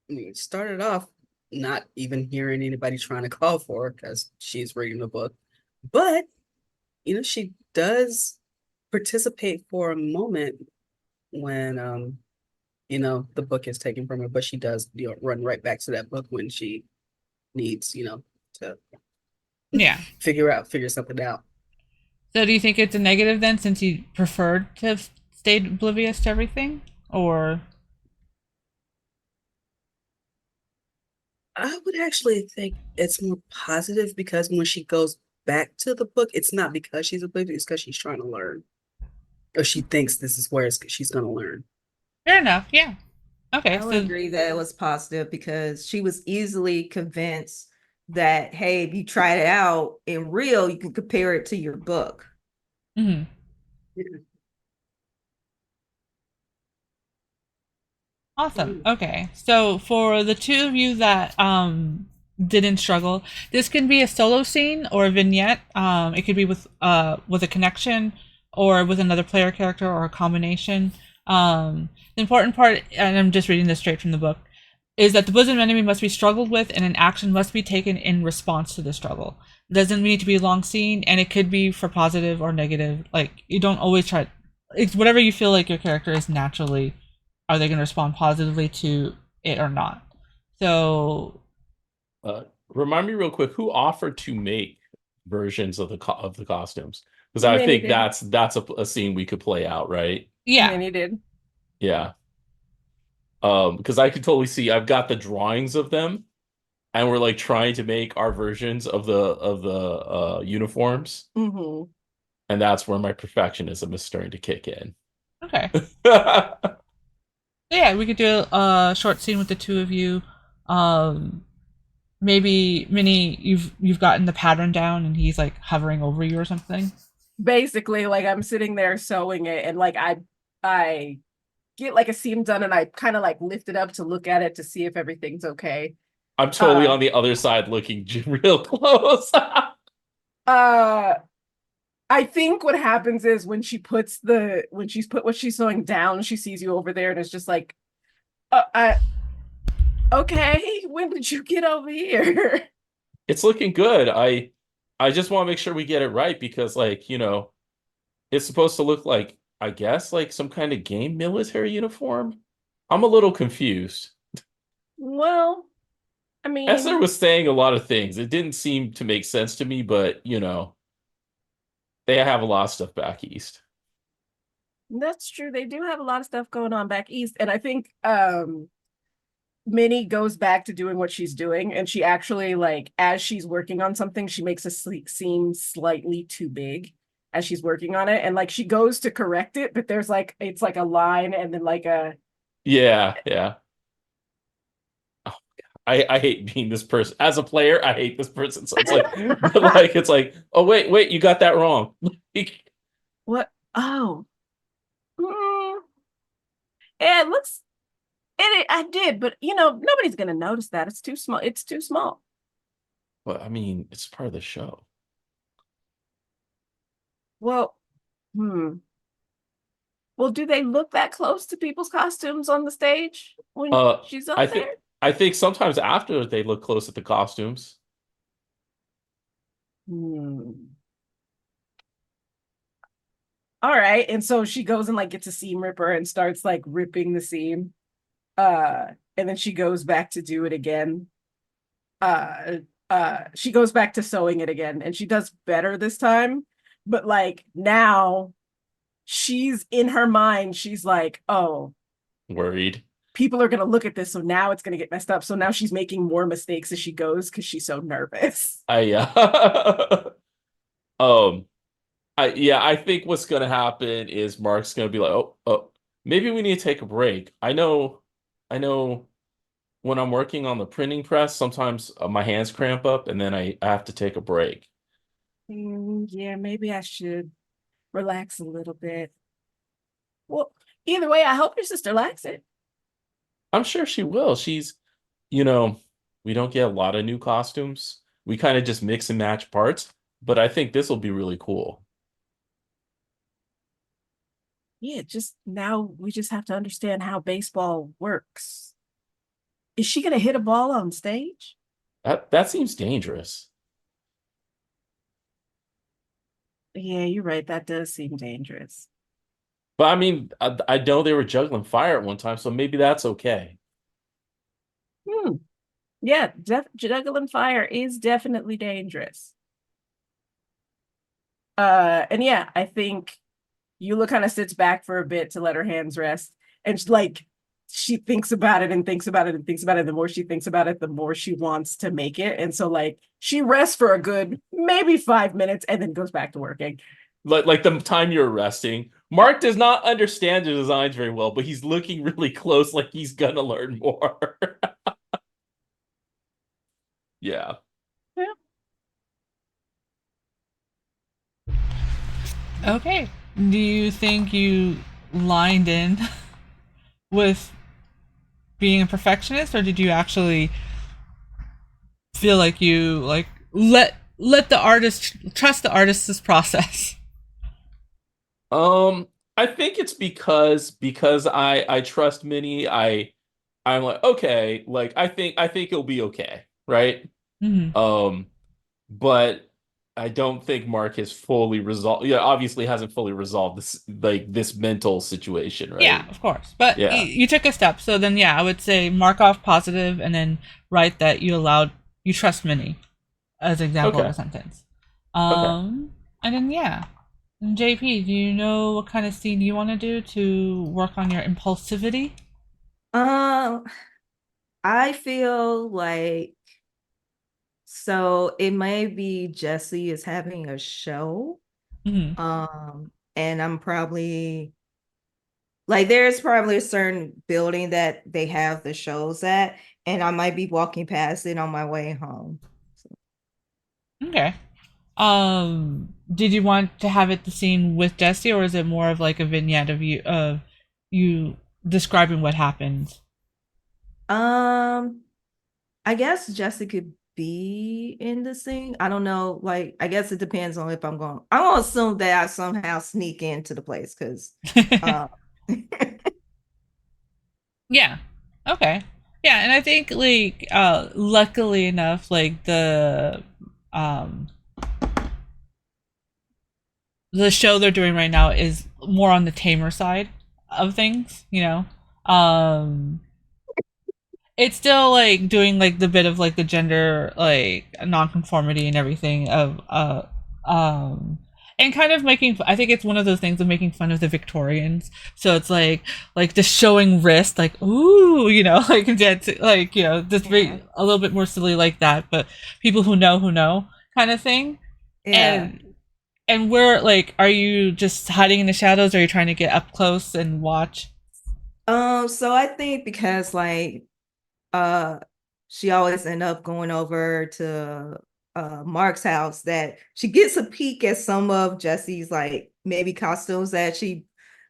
mean, it started off not even hearing anybody trying to call for her because she's reading the book. But, she does participate for a moment when the book is taken from her, but she does, run right back to that book when she needs, to Yeah. figure something out. So do you think it's a negative then since you preferred to have stayed oblivious to everything? Or I would actually think it's more positive because when she goes back to the book, it's not because she's oblivious, it's because she's trying to learn. Or she thinks this is where she's going to learn. Fair enough. Yeah. Okay. I would So agree that it was positive because she was easily convinced that, hey, if you tried it out in real, you can compare it to your book. mhm. Yeah. Awesome. Okay. So for the two of you that didn't struggle, this can be a solo scene or a vignette. It could be with a connection or with another player character or a combination. The important part, and I'm just reading this straight from the book, is that the bosom enemy must be struggled with and an action must be taken in response to the struggle. It doesn't need to be a long scene, and it could be for positive or negative. Like, you don't always try, it's whatever you feel like your character is naturally, are they going to respond positively to it or not? So, Remind me real quick, who offered to make versions of the costumes? Because I Minnie think did. that's a scene we could play out, right? yeah. Minnie did. Yeah. Because I could totally see I've got the drawings of them, and we're like trying to make our versions of the uniforms, Mm-hmm. and that's where my perfectionism is starting to kick in. Okay. Yeah, we could do a short scene with the two of you. Um, Maybe Minnie, you've gotten the pattern down, and he's like hovering over you or something. Basically, like I'm sitting there sewing it, and like I get like a seam done, and I kind of like lift it up to look at it to see if everything's okay. I'm totally Uh, on the other side looking real close. uh, I think what happens is when she's put what she's sewing down, she sees you over there, and it's just like, I okay, when did you get over here? It's looking good. I just want to make sure we get it right because like, it's supposed to look like, I guess, like some kind of game military uniform. I'm a little confused. Well, I Esther mean, was saying a lot of things. It didn't seem to make sense to me, but they have a lot of stuff back east. that's true. They do have a lot of stuff going on back east, and I think Minnie goes back to doing what she's doing, and she actually like as she's working on something, she makes a seem slightly too big as she's working on it, and like she goes to correct it, but there's like it's like a line and then like a Yeah, yeah. Oh, I hate being this person. As a player, I hate this person. So it's like, but like it's like, oh wait, you got that wrong. what? Oh, mm, it looks I did, but nobody's gonna notice that. It's too small. It's too small. But I mean, it's part of the show. Well, hmm. Well, do they look that close to people's costumes on the stage when she's I up think there? I think sometimes after they look close at the costumes. Hmm. All right. And so she goes and like gets a seam ripper and starts like ripping the seam. And then she goes back to do it again. Uh she goes back to sewing it again and she does better this time. But like now she's in her mind, she's like, oh, Worried. people are gonna look at this, so now it's gonna get messed up. So now she's making more mistakes as she goes because she's so nervous. Um I think what's gonna happen is Mark's gonna be like, oh, maybe we need to take a break. I know when I'm working on the printing press, sometimes my hands cramp up and then I have to take a break. Yeah, maybe I should relax a little bit. Well, either way, I hope your sister likes it. I'm sure she will. You know, we don't get a lot of new costumes. We kind of just mix and match parts, but I think this will be really cool. Yeah, just now we just have to understand how baseball works. Is she gonna hit a ball on stage? That seems dangerous. Yeah, you're right. That does seem dangerous. But I mean, I know they were juggling fire at one time, so maybe that's okay. Hmm. Yeah, juggling fire is definitely dangerous. And yeah, I think Eula kind of sits back for a bit to let her hands rest, and like she thinks about it and thinks about it and thinks about it. The more she thinks about it, the more she wants to make it. And so like she rests for a good maybe 5 minutes and then goes back to working. Like the time you're resting, Mark does not understand the designs very well, but he's looking really close, like he's gonna learn more. Yeah. Okay. Do you think you lined in with being a perfectionist, or did you actually feel like you like let the artist trust the artist's process? I think it's because I trust Minnie. I'm like, okay, like I think it'll be okay, right? Hmm. Um, but I don't think Mark has fully resolved. Yeah, obviously hasn't fully resolved this mental situation, Yeah, right? of course. But Yeah. you took a step, so then yeah, I would say mark off positive, and then write that you trust Minnie as an example of a Okay. sentence. Okay. And then yeah. And JP, do you know what kind of scene you want to do to work on your impulsivity? Um, I feel like so it may be Jesse is having a show. Hmm. And I'm probably like there's probably a certain building that they have the shows at, and I might be walking past it on my way home. Okay. Did you want to have it the scene with Jesse, or is it more of like a vignette of you describing what happened? Um, I guess Jesse could be in the scene. I don't know. Like, I guess it depends on if I'm going. I'm gonna assume that I somehow sneak into the place because, uh, Yeah. Okay. Yeah, and I think like luckily enough, like um the show they're doing right now is more on the tamer side of things, you know. Um it's still like doing like the bit of like the gender like nonconformity and everything of um and kind of making I think it's one of those things of making fun of the Victorians. So it's like just showing wrist like ooh, you know, like like you know, just yeah, a little bit more silly like that, but people who know kind of thing. yeah. And we're like, are you just hiding in the shadows, or are you trying to get up close and watch? So I think because like uh she always end up going over to Mark's house that she gets a peek at some of Jesse's like maybe costumes that she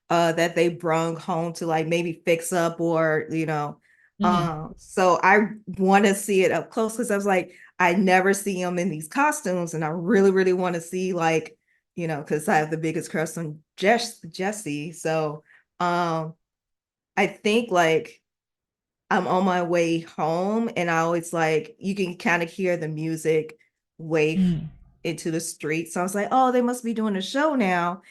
that they brung home to like maybe fix up or you know Hmm. so I want to see it up close because I was like I never see him in these costumes and I really want to see like you know because I have the biggest crush on Jesse so um I think like I'm on my way home and I always like you can kind of hear the music wave Mm. into the street. So I was like, oh, they must be doing a show now.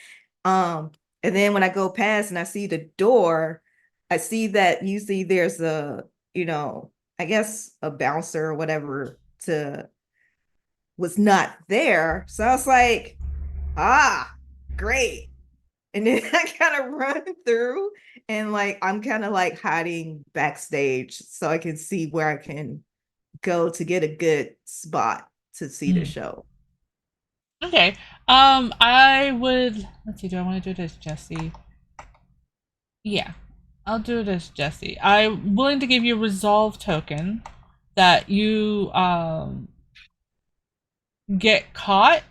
And then when I go past and I see the door, I see that usually there's a, you know, I guess a bouncer or whatever to was not there. So I was like, ah, great. And then I kind of run through and like I'm kind of like hiding backstage so I can see where I can go to get a good spot to see the Mm. show. Okay. I would. Let's see. Do I want to do it as Jesse? Yeah, I'll do it as Jesse. I'm willing to give you a resolve token that you get caught.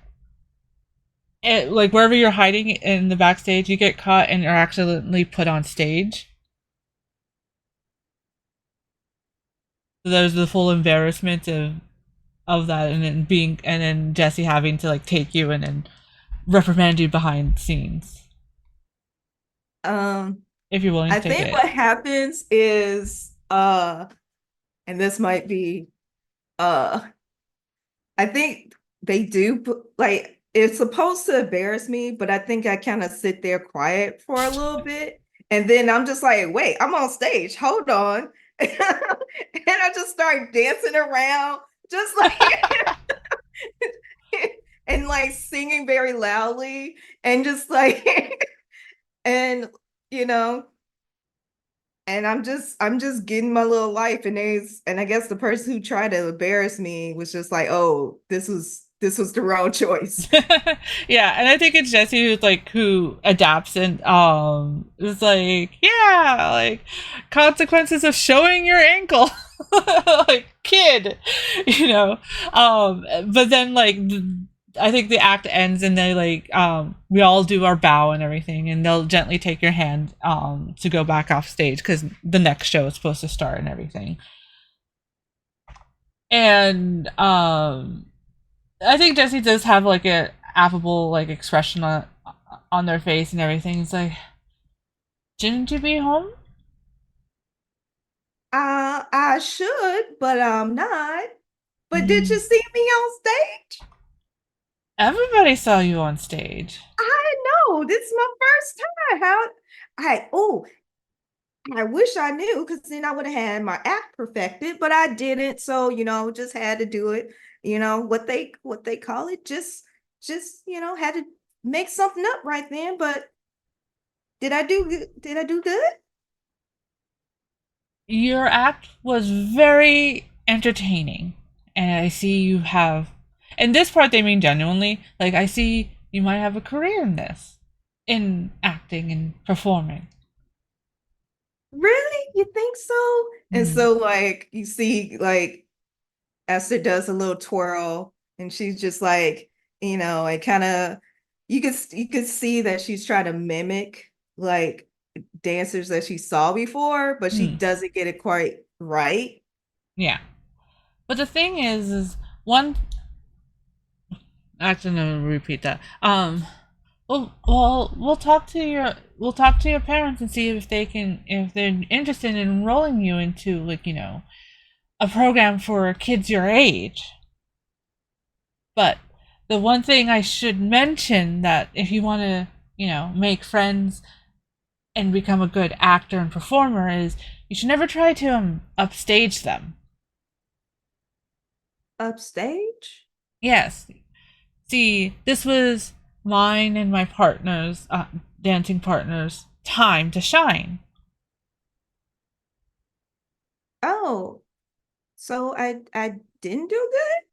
Like wherever you're hiding in the backstage, you get caught and are accidentally put on stage. So there's the full embarrassment of that, and then Jesse having to like take you and then reprimand you behind scenes Um, if you're willing I to take think it. what happens is and this might be uh I think they do like it's supposed to embarrass me, but I think I kind of sit there quiet for a little bit. And then I'm just like, wait, I'm on stage. Hold on. And I just start dancing around, just like and like singing very loudly and just like and you know And I'm just getting my little life, and I guess the person who tried to embarrass me was just like, oh, this was the wrong choice. Yeah, and I think it's Jesse who adapts and is like, yeah, like consequences of showing your ankle. Like kid, you know. But then I think the act ends and they we all do our bow and everything and they'll gently take your hand to go back off stage because the next show is supposed to start and everything. And I think Jesse does have like a affable expression on their face and everything. It's like, shouldn't you be home? I should, but I'm not. But did you Mm. see me on stage? Everybody saw you on stage. I know. This is my first time. I wish I knew because then I would have had my act perfected, but I didn't. So, just had to do it. What they call it, just had to make something up right then. But did I do good? Did I do good? Your act was very entertaining, and I see you have. And this part, they mean genuinely. Like I see you might have a career in this, in acting and performing. Really? You think so? And Mm. so you see Esther does a little twirl and she's just and kind of you could see that she's trying to mimic dancers that she saw before, but she Mm. doesn't get it quite right. Yeah. But the thing is one. Actually, no, repeat that. We'll talk to your parents and see if they're interested in enrolling you into a program for kids your age. But the one thing I should mention that if you want to make friends and become a good actor and performer is you should never try to upstage them. Upstage? Yes. See, this was mine and my partner's dancing partner's time to shine. Oh, so I didn't do good?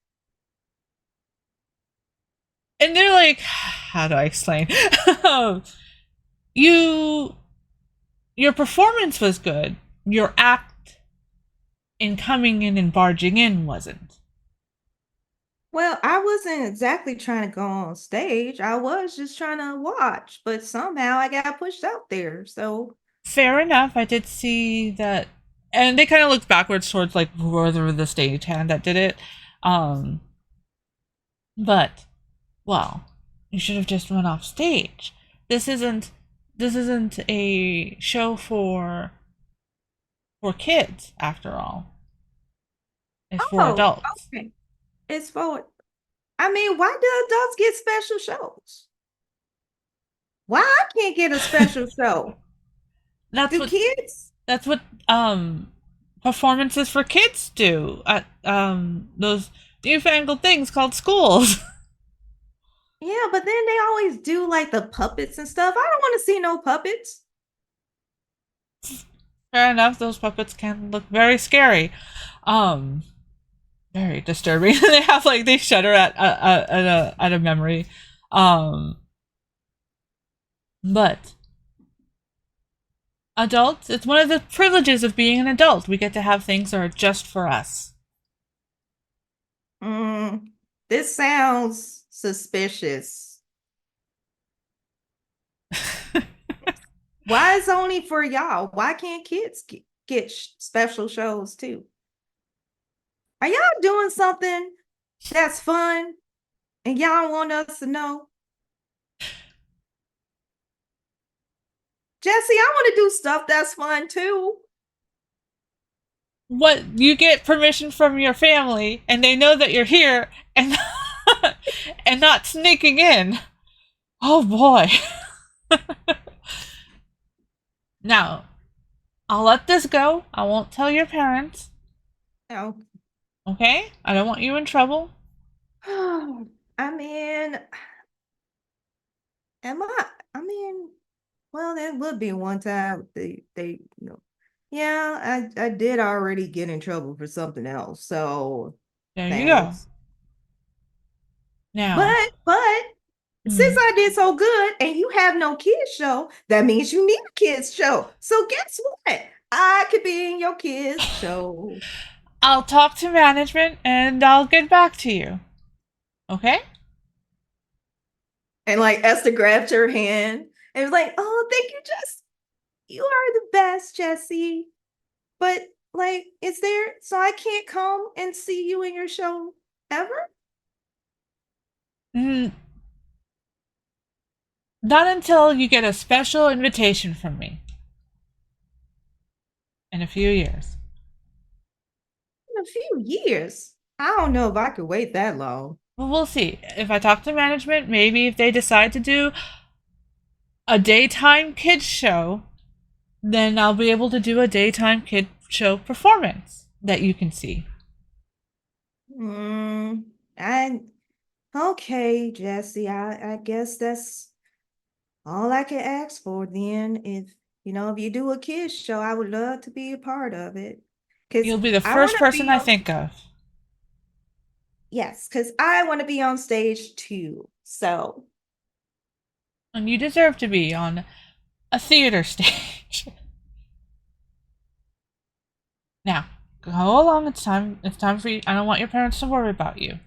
And they're like, how do I explain? you your performance was good. Your act in coming in and barging in wasn't. Well, I wasn't exactly trying to go on stage. I was just trying to watch, but somehow I got pushed out there. So, Fair enough. I did see that, and they kind of looked backwards towards whether the stagehand that did it. Um, but well, you should have just went off stage. This isn't this isn't a show for kids after all. It's for oh, adults. okay. It's for, I mean, why do adults get special shows? Why I can't get a special show? That's Do what kids? that's what performances for kids do at those newfangled things called schools. Yeah, but then they always do the puppets and stuff. I don't want to see no puppets. Fair enough, those puppets can look very scary. Um Very disturbing. They have they shudder at a memory. Um but adults, it's one of the privileges of being an adult. We get to have things that are just for us. Mm, this sounds suspicious. Why is only for y'all? Why can't kids get special shows too? Are y'all doing something that's fun and y'all want us to know? Jesse, I want to do stuff that's fun too. What, you get permission from your family and they know that you're here and and not sneaking in. Oh boy. Now, I'll let this go. I won't tell your parents. No. Okay? I don't want you in trouble. I mean, am I? I mean, well, there would be one time they Yeah, I did already get in trouble for something else, so There you go. thanks. Now, But since I did so good and you have no kids show, that means you need a kids show. So guess what? I could be in your kids show. I'll talk to management and I'll get back to you. Okay? And like Esther grabbed her hand and was like, "Oh, thank you, Jess. You are the best, Jessie. But like, is there so I can't come and see you in your show ever?" Mm, not until you get a special invitation from me. In a few years. In a few years. I don't know if I could wait that long. Well, we'll see. If I talk to management, maybe if they decide to do a daytime kids show, then I'll be able to do a daytime kid show performance that you can see. I okay, Jesse. I guess that's all I can ask for then. If you do a kids show, I would love to be a part of it. Cause You'll be the I want first to person be I on think of. yes, because I want to be on stage too. So And you deserve to be on a theater stage. Now, go along. It's time. It's time for you. I don't want your parents to worry about you.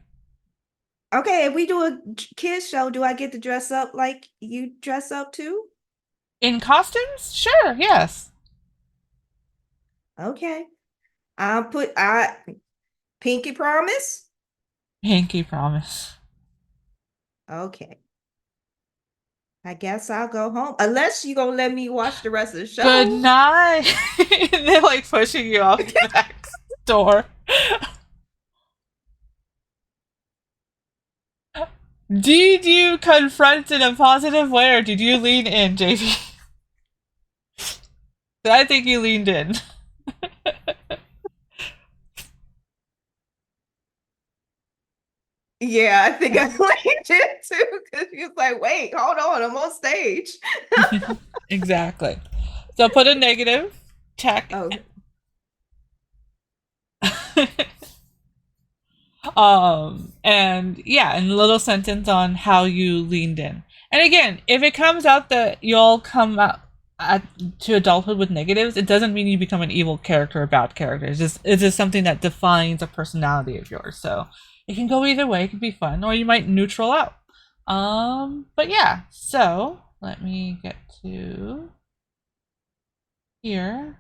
okay, if we do a kids show, do I get to dress up like you dress up too? In costumes? Sure, yes. Okay. I pinky promise. Pinky promise. Okay. I guess I'll go home unless you gonna let me watch the rest of the show. Good night. They're like pushing you off the back door. Did you confront in a positive way or did you lean in, JV? I think you leaned in. Yeah, I think I liked it too because he was like, "Wait, hold on, I'm on stage." Exactly. So put a negative check. Oh, And yeah, and a little sentence on how you leaned in. And again, if it comes out that you'll come out to adulthood with negatives, it doesn't mean you become an evil character or bad character. It's just something that defines a personality of yours. So it can go either way. It could be fun, or you might neutral out. But yeah. So let me get to here.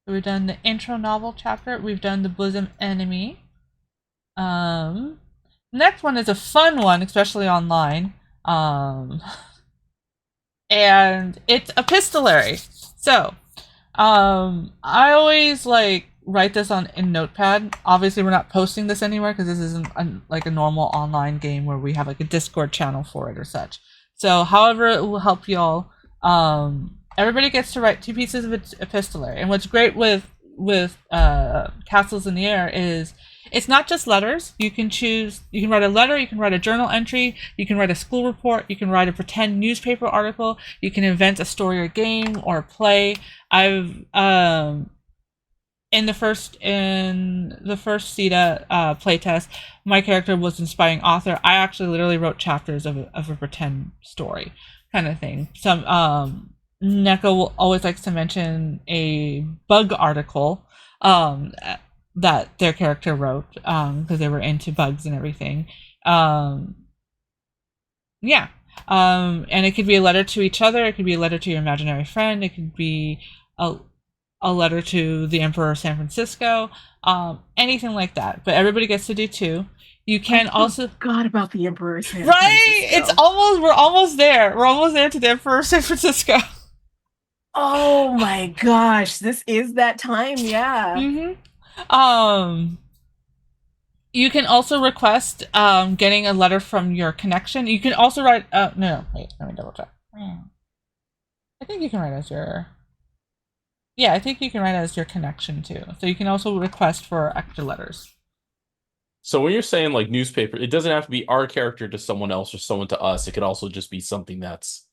We've done the intro novel chapter. We've done the bosom enemy. Next one is a fun one, especially online. And it's epistolary. So, I always write this in Notepad. Obviously, we're not posting this anywhere because this isn't like a normal online game where we have like a Discord channel for it or such. So, however, it will help y'all. Everybody gets to write 2 pieces of epistolary, and what's great with Castles in the Air is it's not just letters. You can write a letter, you can write a journal entry, you can write a school report, you can write a pretend newspaper article, you can invent a story or game or a play. I've in the first CETA playtest, my character was inspiring author. I actually literally wrote chapters of a pretend story kind of thing. Some Neko always likes to mention a bug article that their character wrote because they were into bugs and everything. And it could be a letter to each other. It could be a letter to your imaginary friend. It could be a letter to the Emperor of San Francisco. Anything like that. But everybody gets to do 2. You can also forgot about the Emperor of San right. Francisco. We're almost there. We're almost there to the Emperor of San Francisco. Oh my gosh, this is that time, yeah. Mm-hmm. You can also request getting a letter from your connection. You can also write no, wait, let me double check. I think you can write as your I think you can write as your connection too. So you can also request for extra letters. So when you're saying like newspaper, it doesn't have to be our character to someone else or someone to us. It could also just be something that's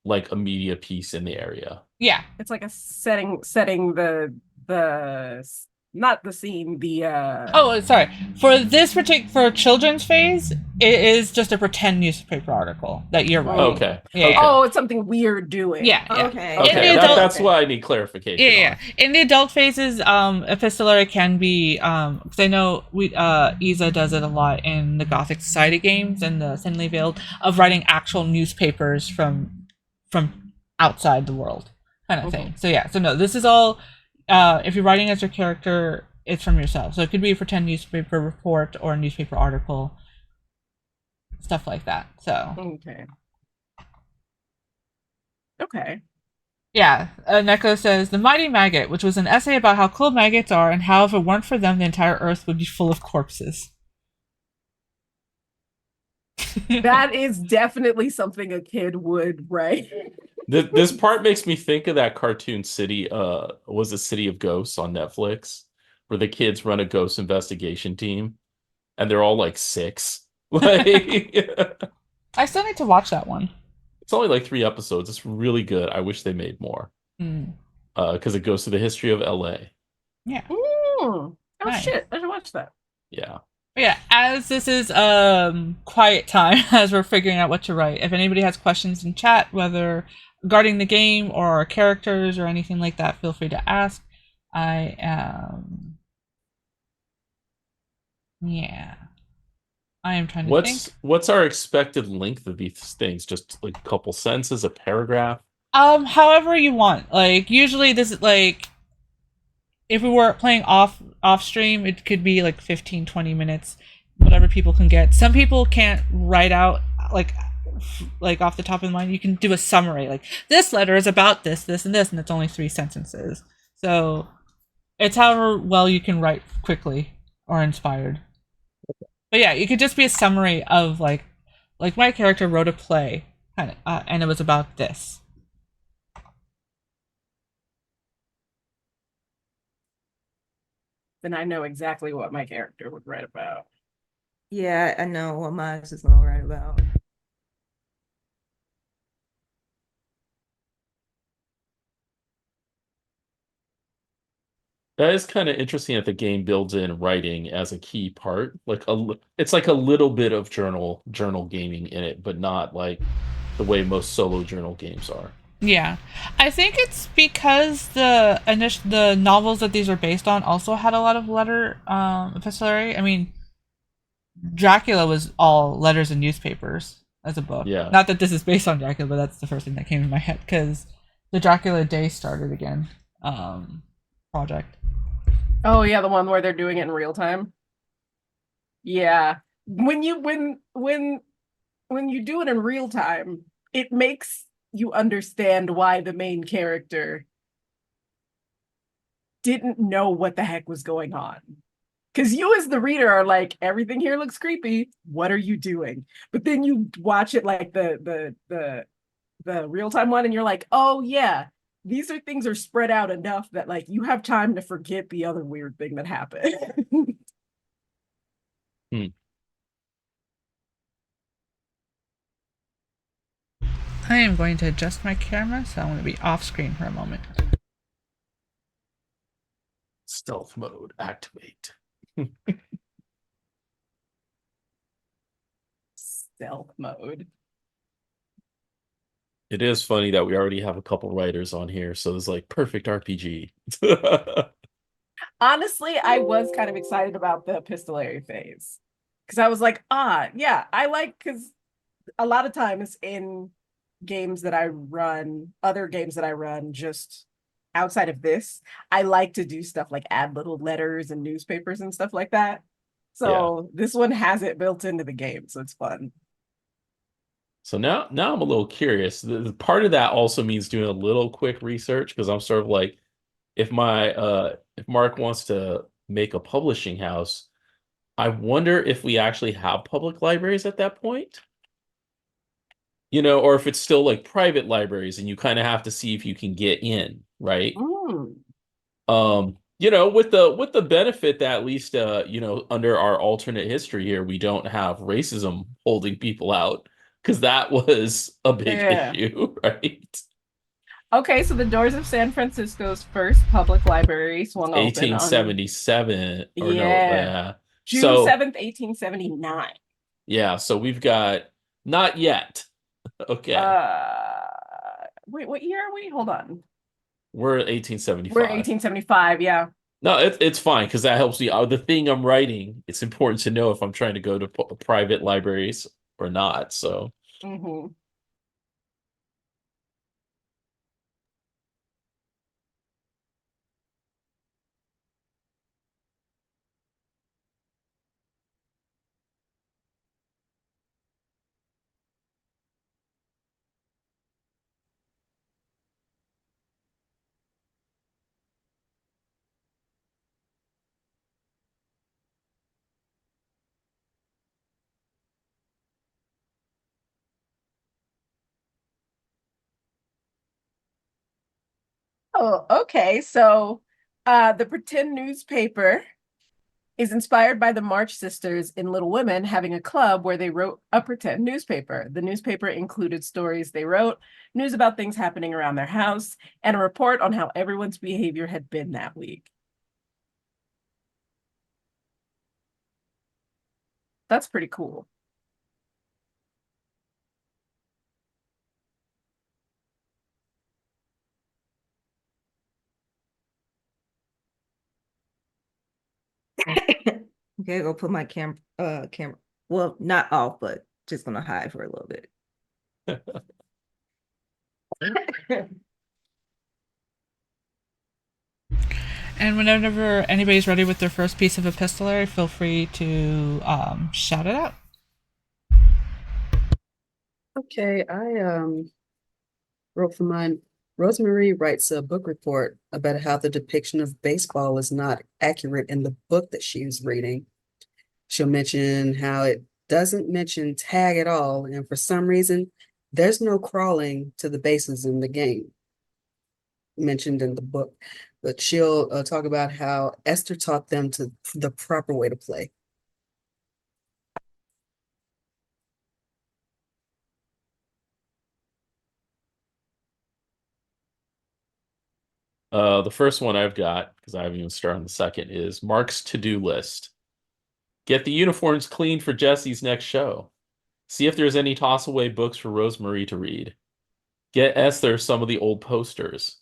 like a media piece in the area. Yeah. It's like a setting the not the scene, the Oh, sorry. For this for children's phase, it is just a pretend newspaper article that you're writing. Okay. Yeah. Okay. oh, it's something weird doing. Yeah. Yeah. Okay. In Okay, the adult, that's okay. what I need clarification yeah. In the adult phases, epistolary can be because I know Isa does it a lot in the Gothic Society games and the Thinly Veiled of writing actual newspapers from outside the world kind of thing. So yeah. So no, this is all if you're writing as your character, it's from yourself. So it could be a pretend newspaper report or a newspaper article, stuff like that. So Okay. Okay. yeah, Neko says the mighty maggot, which was an essay about how cool maggots are and how if it weren't for them, the entire earth would be full of corpses. That is definitely something a kid would write. This part makes me think of that cartoon City, was it City of Ghosts on Netflix, where the kids run a ghost investigation team, and they're all like 6. Like, I still need to watch that one. it's only like 3 episodes. It's really good. I wish they made more. Mm. Because it goes to the history of LA. Yeah. Oh Nice. shit! I should watch that. Yeah. But yeah, as this is quiet time as we're figuring out what to write. If anybody has questions in chat, whether regarding the game or our characters or anything like that, feel free to ask. I am trying to think. What's our expected length of these things? Just like a couple sentences, a paragraph? However you want. Like usually this is like if we were playing off stream, it could be like 15, 20 minutes, whatever people can get. Some people can't write out like off the top of the mind. You can do a summary like this letter is about this, this, and this, and it's only 3 sentences. So it's however well you can write quickly or inspired. But yeah, it could just be a summary of like my character wrote a play, kind of, and it was about this. Then I know exactly what my character would write about. Yeah, I know what mine is gonna write about. That is kind of interesting that the game builds in writing as a key part. Like it's like a little bit of journal gaming in it, but not like the way most solo journal games are. Yeah, I think it's because the novels that these are based on also had a lot of letter epistolary. I mean, Dracula was all letters and newspapers as a book. Yeah. Not that this is based on Dracula, but that's the first thing that came in my head because the Dracula Day started again project. Oh yeah, the one where they're doing it in real time. Yeah, when you do it in real time, it makes you understand why the main character didn't know what the heck was going on. Because you as the reader are like, everything here looks creepy. What are you doing? But then you watch it like the real-time one and you're like, oh yeah, these things are spread out enough that like you have time to forget the other weird thing that happened. I am going to adjust my camera, so I'm going to be off screen for a moment. Stealth mode activate. Stealth mode. It is funny that we already have a couple writers on here, so it's like perfect RPG. Honestly, I was kind of excited about the epistolary phase because I was like, yeah, I like because a lot of times in games that I run, other games that I run, just outside of this, I like to do stuff like add little letters and newspapers and stuff like that. So this one has it built into the game, so it's fun. So now I'm a little curious. The part of that also means doing a little quick research because I'm sort of like, if Mark wants to make a publishing house, I wonder if we actually have public libraries at that point. You know, or if it's still like private libraries and you kind of have to see if you can get in, right? You know, with the benefit that at least you know, under our alternate history here, we don't have racism holding people out. because that was a big Yeah. issue, right? Okay, so the doors of San Francisco's first public library swung open on 1877 or no, yeah, June so 7th, 1879. yeah, so we've got not yet. Okay. Uh wait, what year are we? Hold on. We're at We're 1875. 1875, yeah. No, it's fine because that helps me. The thing I'm writing, it's important to know if I'm trying to go to private libraries or not. So, Mm-hmm. Oh, okay. So the pretend newspaper is inspired by the March sisters in Little Women having a club where they wrote a pretend newspaper. The newspaper included stories they wrote, news about things happening around their house, and a report on how everyone's behavior had been that week. That's pretty cool. Okay, go put my camera. Well, not off, but just gonna hide for a little bit. And whenever anybody's ready with their first piece of epistolary, feel free to shout it out. Okay, I wrote for mine. Rosemarie writes a book report about how the depiction of baseball is not accurate in the book that she was reading. She'll mention how it doesn't mention tag at all, and for some reason, there's no crawling to the bases in the game mentioned in the book. But she'll talk about how Esther taught them to the proper way to play. the first one I've got, because I haven't even started on the second, is Mark's to-do list. Get the uniforms cleaned for Jesse's next show. See if there's any toss-away books for Rosemarie to read. Get Esther some of the old posters.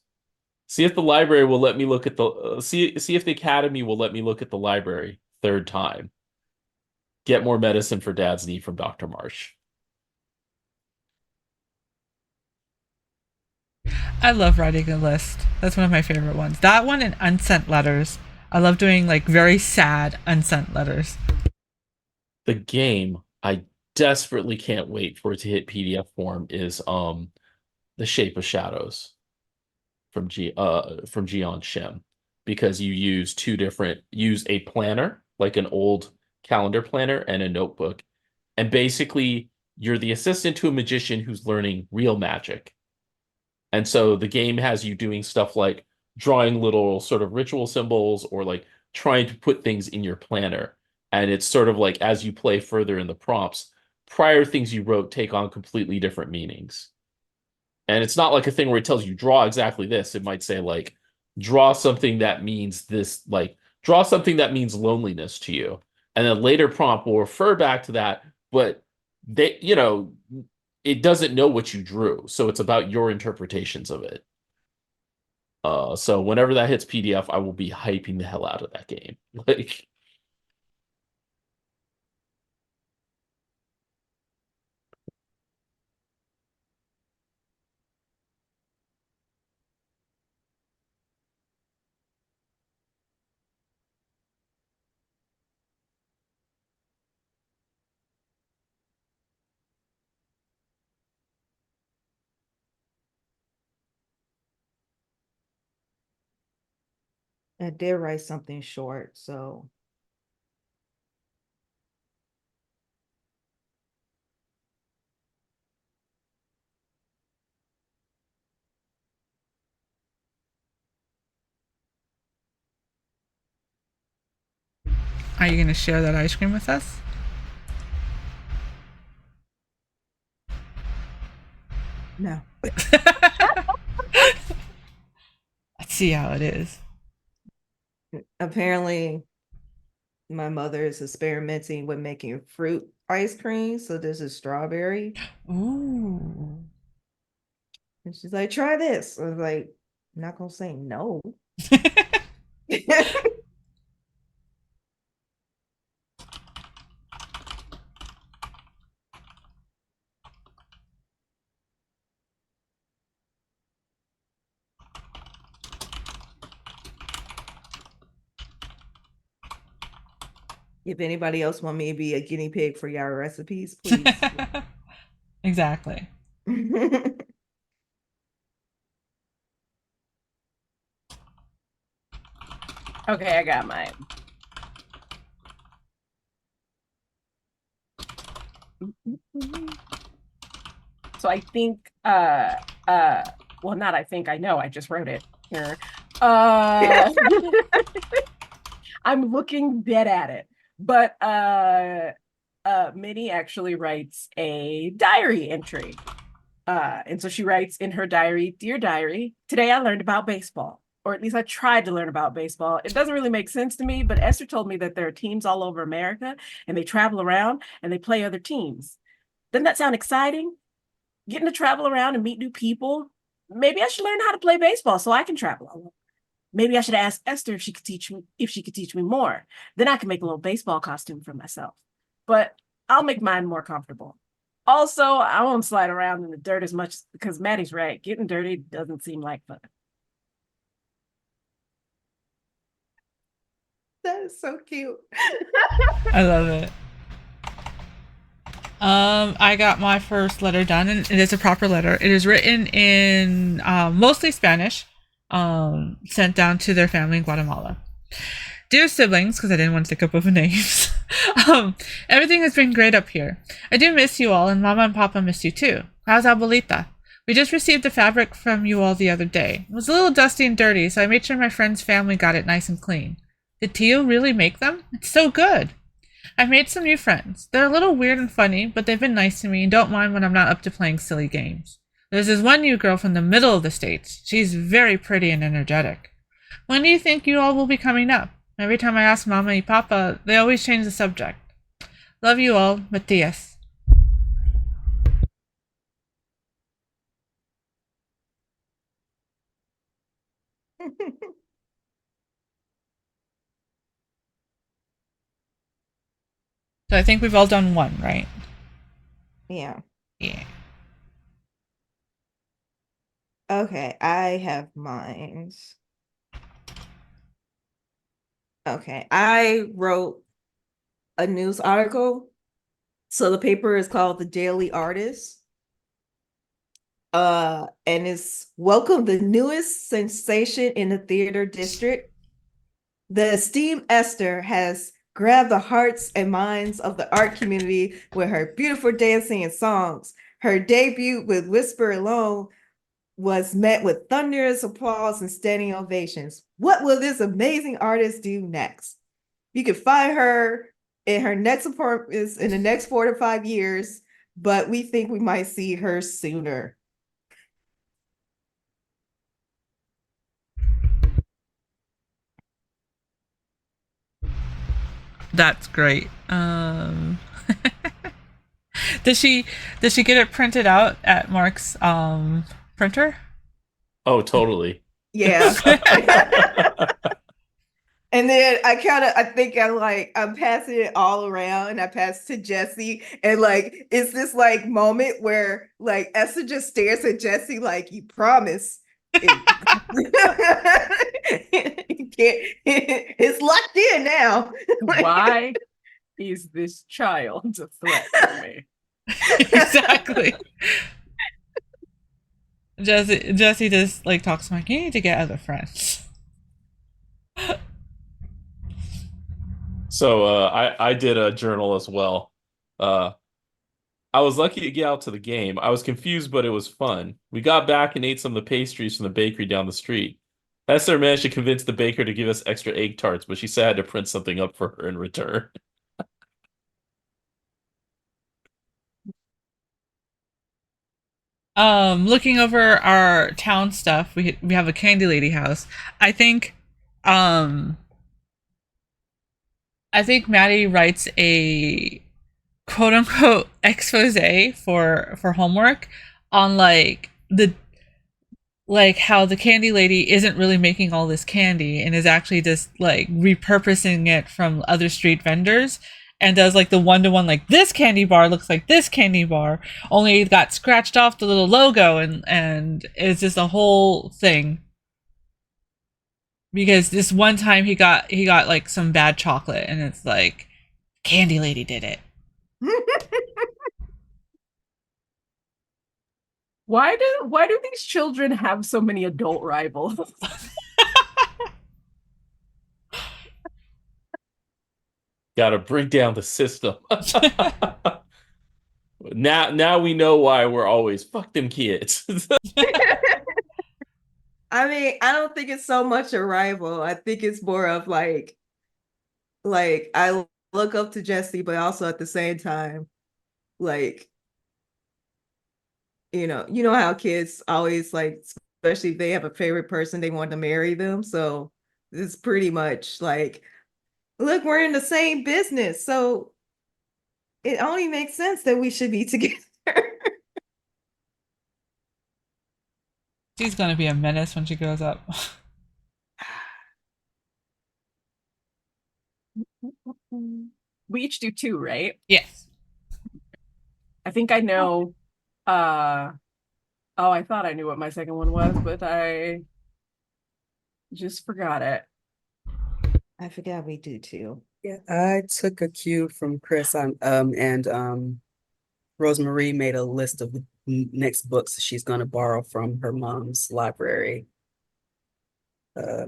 See if the library will let me look at the see if the academy will let me look at the library third time. Get more medicine for Dad's knee from Dr. Marsh. I love writing a list. That's one of my favorite ones. That one and unsent letters. I love doing like very sad unsent letters. The game I desperately can't wait for it to hit PDF form is The Shape of Shadows from Gian Shem, because you use a planner, like an old calendar planner, and a notebook, and basically you're the assistant to a magician who's learning real magic. And so the game has you doing stuff like drawing little sort of ritual symbols or like trying to put things in your planner. And it's sort of like as you play further in the prompts, prior things you wrote take on completely different meanings. And it's not like a thing where it tells you draw exactly this. It might say like draw something that means this, like draw something that means loneliness to you. And then later prompt will refer back to that, but it doesn't know what you drew. So it's about your interpretations of it. So whenever that hits PDF, I will be hyping the hell out of that game. Like, I did write something short, so Are you going to share that ice cream with us? No. Let's see how it is. Apparently, my mother is experimenting with making fruit ice cream. So this is strawberry. Ooh. And she's like, try this. I was like, I'm not gonna say no. If anybody else want me to be a guinea pig for your recipes, please. Exactly. Okay, I got mine. So I think well, not I think, I know, I just wrote it here. I'm looking dead at it. But Minnie actually writes a diary entry. And so she writes in her diary, "Dear diary, today I learned about baseball, or at least I tried to learn about baseball. It doesn't really make sense to me, but Esther told me that there are teams all over America and they travel around and they play other teams. Doesn't that sound exciting? Getting to travel around and meet new people. Maybe I should learn how to play baseball so I can travel alone. Maybe I should ask Esther if she could teach me more. Then I can make a little baseball costume for myself. But I'll make mine more comfortable. Also, I won't slide around in the dirt as much because Matty's right. Getting dirty doesn't seem like fun." That is so cute. I love it. I got my first letter done, and it is a proper letter. It is written in mostly Spanish, sent down to their family in Guatemala. Dear siblings, because I didn't want to take up with names. Everything has been great up here. I do miss you all, and Mama and Papa miss you too. How's Abuelita? We just received the fabric from you all the other day. It was a little dusty and dirty, so I made sure my friend's family got it nice and clean. Did Tio really make them? It's so good. I've made some new friends. They're a little weird and funny, but they've been nice to me and don't mind when I'm not up to playing silly games. There's this one new girl from the middle of the States. She's very pretty and energetic. When do you think you all will be coming up? Every time I ask Mama and Papa, they always change the subject. Love you all, Matthias. So I think we've all done one, right? Yeah. Yeah. Okay, I have mine. Okay, I wrote a news article. So the paper is called The Daily Artist. And it's welcome the newest sensation in the theater district. The esteemed Esther has grabbed the hearts and minds of the art community with her beautiful dancing and songs. Her debut with Whisper Alone was met with thunderous applause and standing ovations. What will this amazing artist do next? You can find her in her next performance in the next 4 to 5 years, but we think we might see her sooner. That's great. Does she get it printed out at Mark's printer? Oh, totally. Yeah. And then I'm passing it all around and I pass to Jesse. And like, it's this like moment where like Esther just stares at Jesse like, you promise. You can't, it's locked in now. Why is this child a threat to me? Exactly. Jesse just like talks to Mike. You need to get other friends. So I did a journal as well. Uh, I was lucky to get out to the game. I was confused, but it was fun. We got back and ate some of the pastries from the bakery down the street. Esther managed to convince the baker to give us extra egg tarts, but she said I had to print something up for her in return. Looking over our town stuff, we have a candy lady house. I think, um, I think Maddie writes a quote unquote expose for homework on like how the candy lady isn't really making all this candy and is actually just like repurposing it from other street vendors, and does like the one-to-one, like this candy bar looks like this candy bar, only it got scratched off the little logo, and it's just a whole thing because this one time he got like some bad chocolate and it's like candy lady did it. Why do these children have so many adult rivals? Gotta break down the system. Now we know why we're always fuck them kids. I mean, I don't think it's so much a rival. I think it's more of like I look up to Jesse, but also at the same time, like, you know how kids always like, especially if they have a favorite person, they want to marry them. So it's pretty much like, look, we're in the same business. So it only makes sense that we should be together. She's gonna be a menace when she grows up. We each do two, right? Yes. I think I know. Oh, I thought I knew what my second one was, but I just forgot it. I forgot we do too. Yeah, I took a cue from Chris and Rosemarie made a list of the next books she's gonna borrow from her mom's library. Uh,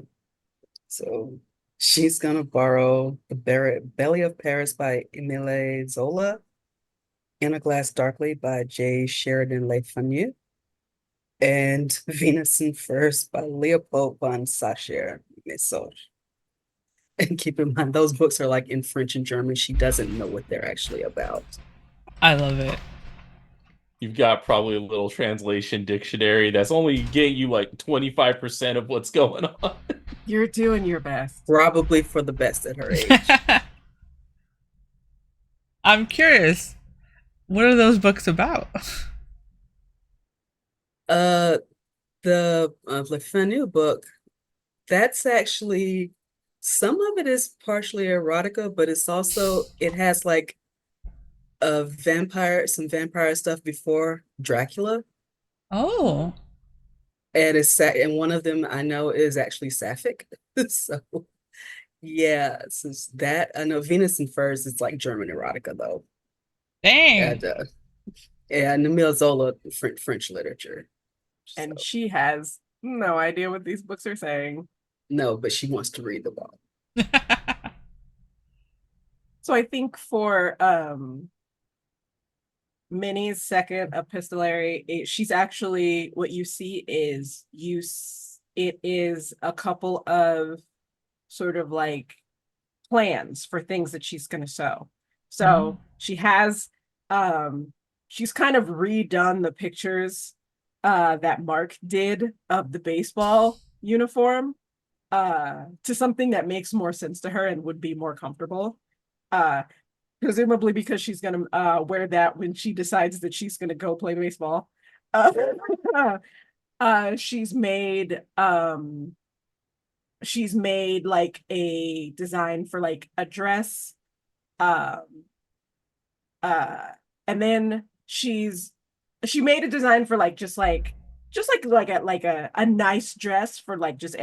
so she's gonna borrow The Belly of Paris by Emile Zola, In a Glass Darkly by J. Sheridan Le Fanu, and Venus in Furs by Leopold von Sacher-Masoch. And keep in mind, those books are like in French and German. She doesn't know what they're actually about. I love it. You've got probably a little translation dictionary that's only getting you like 25% of what's going on. You're doing your best. Probably for the best at her age. I'm curious. What are those books about? The Le Fanu book, that's actually, some of it is partially erotica, but it has like some vampire stuff before Dracula. Oh, And one of them I know is actually sapphic. So yeah, since that I know Venus and Furs is like German erotica though. dang. And Emile Zola, French literature. And So, she has no idea what these books are saying. no, but she wants to read the book. So I think for Minnie's second epistolary, she's actually, what you see is it is a couple of sort of like plans for things that she's going to sew. So she has she's kind of redone the pictures that Mark did of the baseball uniform to something that makes more sense to her and would be more comfortable. Presumably because she's gonna wear that when she decides that she's gonna go play baseball. Uh, she's made like a design for like a dress, um, and then she made a design for like just like a nice dress for like just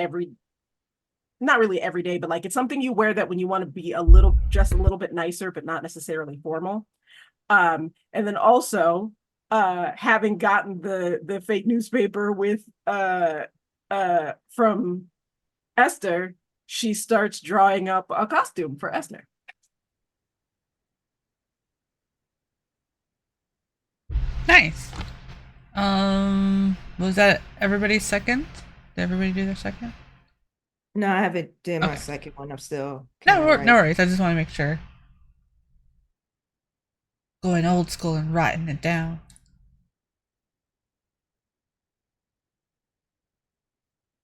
not really every day, but like it's something you wear that when you want to be just a little bit nicer, but not necessarily formal. And then also having gotten the fake newspaper with from Esther, she starts drawing up a costume for Esther. Nice. Was that everybody's second? Did everybody do their second? No, I haven't did my Okay. second one. I'm still No worries. I just want to make sure. Going old school and writing it down.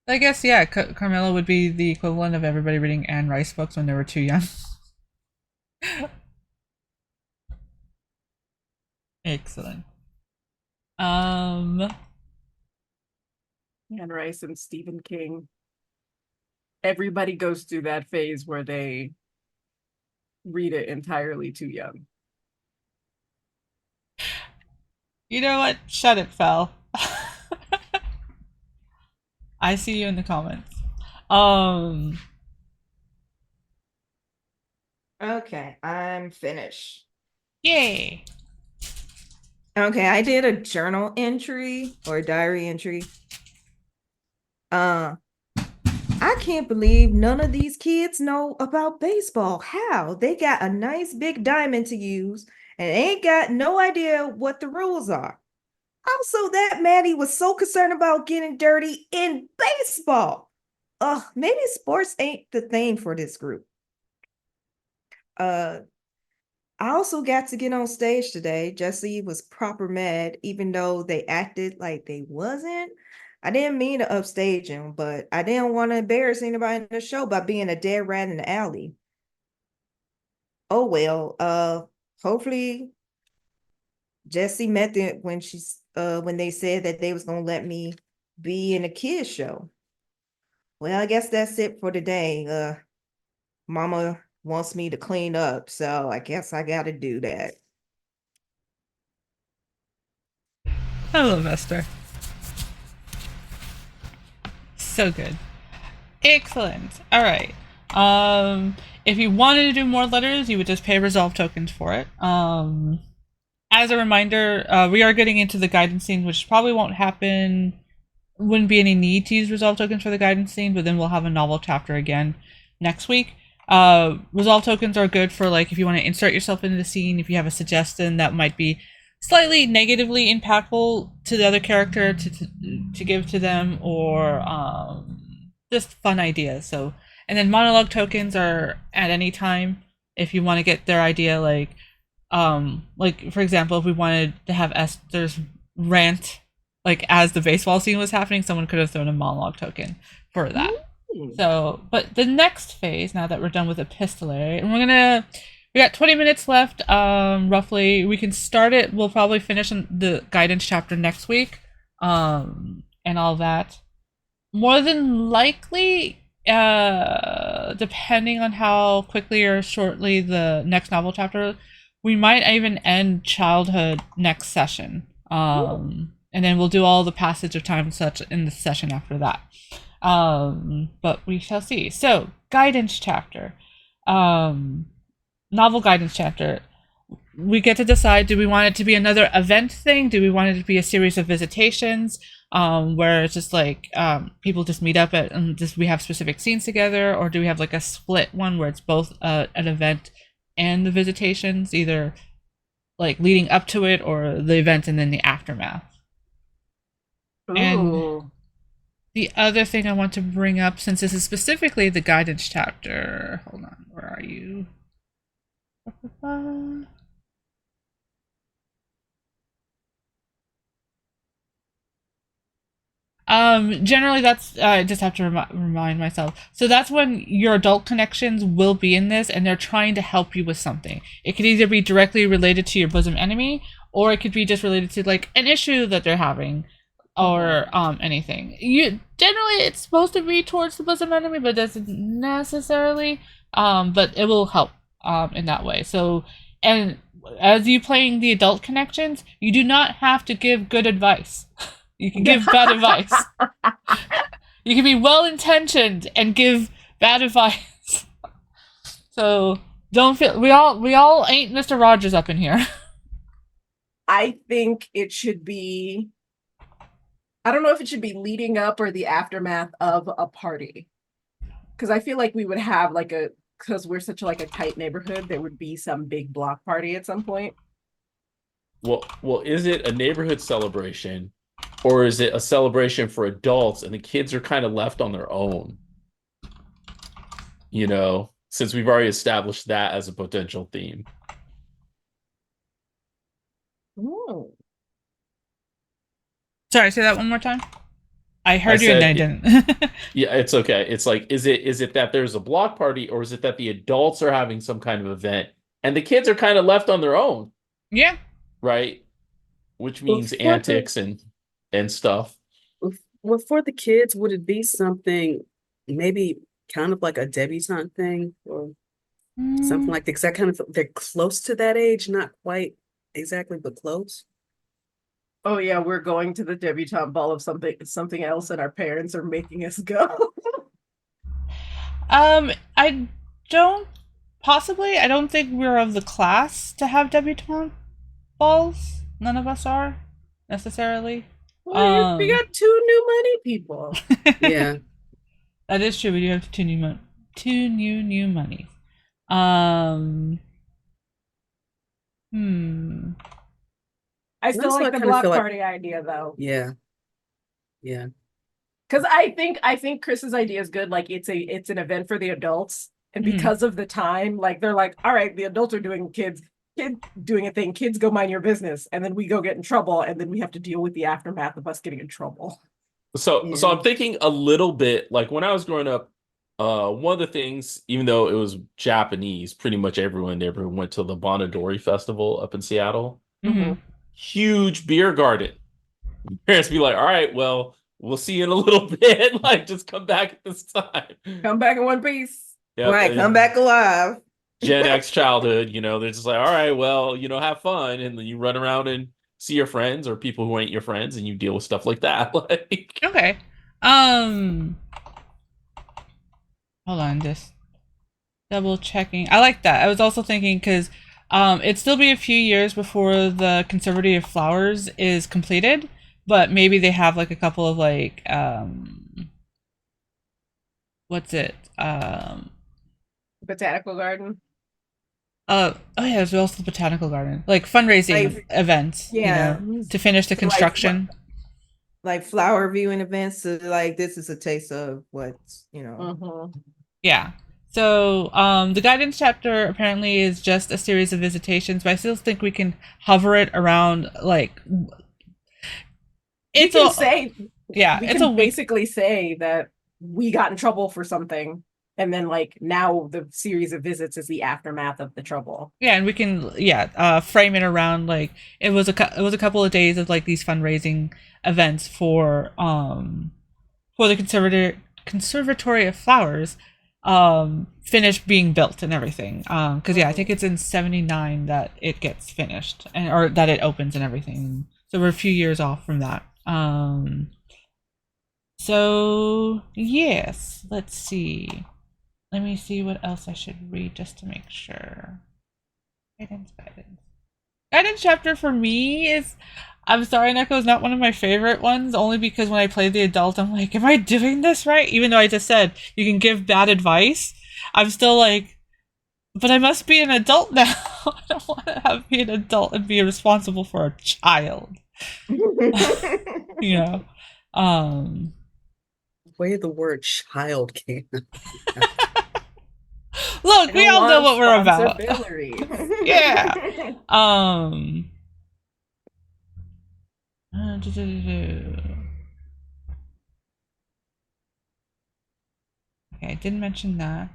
I guess, yeah, Carmilla would be the equivalent of everybody reading Anne Rice books when they were too young. Excellent. Um, Anne Rice and Stephen King. Everybody goes through that phase where they read it entirely too young. you know what? Shut it, Fel. I see you in the comments. Um, Okay, I'm finished. yay. Okay, I did a journal entry or diary entry. Uh, I can't believe none of these kids know about baseball. How? They got a nice big diamond to use and ain't got no idea what the rules are. Also, that Matty was so concerned about getting dirty in baseball. Ugh, maybe sports ain't the thing for this group. Uh, I also got to get on stage today. Jesse was proper mad, even though they acted like they wasn't. I didn't mean to upstage him, but I didn't want to embarrass anybody in the show by being a dead rat in the alley. Oh well, hopefully Jesse meant it when they said that they was gonna let me be in a kids show. Well, I guess that's it for today. Mama wants me to clean up, so I guess I gotta do that. I love Esther. So good. Excellent. All right. If you wanted to do more letters, you would just pay resolve tokens for it. As a reminder, we are getting into the guidance scene, which probably won't happen. Wouldn't be any need to use resolve tokens for the guidance scene, but then we'll have a novel chapter again next week. Resolve tokens are good for like if you want to insert yourself into the scene, if you have a suggestion that might be slightly negatively impactful to the other character to give to them, or just fun ideas. So, and then monologue tokens are at any time if you want to get their idea, like for example, if we wanted to have Esther's rant like as the baseball scene was happening, someone could have thrown a monologue token for that. So, but the next phase, now that we're done with epistolary, and we got 20 minutes left, roughly. We can start it. We'll probably finish the guidance chapter next week, and all that. More than likely, depending on how quickly or shortly the next novel chapter, we might even end childhood next session. And then we'll do all the passage of time and such in the session after that. But we shall see. So, guidance chapter. Novel guidance chapter. We get to decide, do we want it to be another event thing? Do we want it to be a series of visitations? Where it's just like people just meet up and just we have specific scenes together, or do we have like a split one where it's both an event and the visitations, either like leading up to it or the event and then the aftermath? Ooh. And the other thing I want to bring up, since this is specifically the guidance chapter, hold on, where are you? Generally that's I just have to remind myself. So that's when your adult connections will be in this, and they're trying to help you with something. It could either be directly related to your bosom enemy, or it could be just related to like an issue that they're having, or anything. You generally it's supposed to be towards the bosom enemy, but doesn't necessarily. But it will help in that way. So, and as you playing the adult connections, you do not have to give good advice. You can give bad advice. You can be well intentioned and give bad advice. So don't feel we all ain't Mr. Rogers up in here. I think it should be, I don't know if it should be leading up or the aftermath of a party. Because I feel like we would have because we're such like a tight neighborhood, there would be some big block party at some point. Well, is it a neighborhood celebration, or is it a celebration for adults and the kids are kind of left on their own? Since we've already established that as a potential theme. Ooh. Sorry, say that one more time. I heard you said and I didn't. yeah, it's okay. It's like, is it that there's a block party, or is it that the adults are having some kind of event and the kids are kind of left on their own, Yeah. right? Which Well, means for the antics and stuff. well, for the kids, would it be something maybe kind of like a debutante thing or something Mm, like that? Because I kind of they're close to that age, not quite exactly, but close. Oh yeah, we're going to the debutante ball of something else, and our parents are making us go. I don't possibly. I don't think we're of the class to have debutante balls. None of us are necessarily. Well, we Um, got two new money people. Yeah. that is true. We do have two new monies. Um, hmm. I still That's why I like the kind of block feel like, party idea though. yeah, yeah. Because I think Chris's idea is good. Like it's an event for the adults, and Mhm. because of the time, like they're like, all right, the adults are doing kid doing a thing. Kids go mind your business, and then we go get in trouble, and then we have to deal with the aftermath of us getting in trouble. So Yeah. I'm thinking a little bit like when I was growing up, one of the things, even though it was Japanese, pretty much everyone went to the Bonadori Festival up in Seattle. Mhm. Huge beer garden. Parents be like, all right, well, we'll see you in a little bit. Like, just come back at this time. Come back in one piece. Yep. Right, come back alive. Gen X childhood, they're just like, all right, well, have fun. And then you run around and see your friends or people who ain't your friends and you deal with stuff like that. Like, Okay. Um, hold on, just double checking. I like that. I was also thinking because it'd still be a few years before the Conservatory of Flowers is completed, but maybe they have like a couple of like what's it? Botanical garden. Oh yeah, there's also the Botanical Garden, like fundraising Like, events, yeah, to finish the like construction. like flower viewing events. So like this is a taste of what's Yeah. So the guidance chapter apparently is just a series of visitations, but I still think we can hover it around like We it's can a say yeah, we it's a can week. basically say that we got in trouble for something, and then like now the series of visits is the aftermath of the trouble. Yeah, and we can frame it around like it was a couple of days of like these fundraising events for the Conservatory of Flowers finished being built and everything. Because yeah, I think it's in '79 that it gets finished and or that it opens and everything. So we're a few years off from that. So yes, let's see. Let me see what else I should read just to make sure. Guidance chapter for me is, I'm sorry, Neko is not one of my favorite ones, only because when I play the adult, I'm like, am I doing this right? Even though I just said you can give bad advice, I'm still like, but I must be an adult now. I don't want to be an adult and be responsible for a child. You know? Where the word child came. Look, we all know what we're about. Responsibilities. Yeah. Okay, I didn't mention that.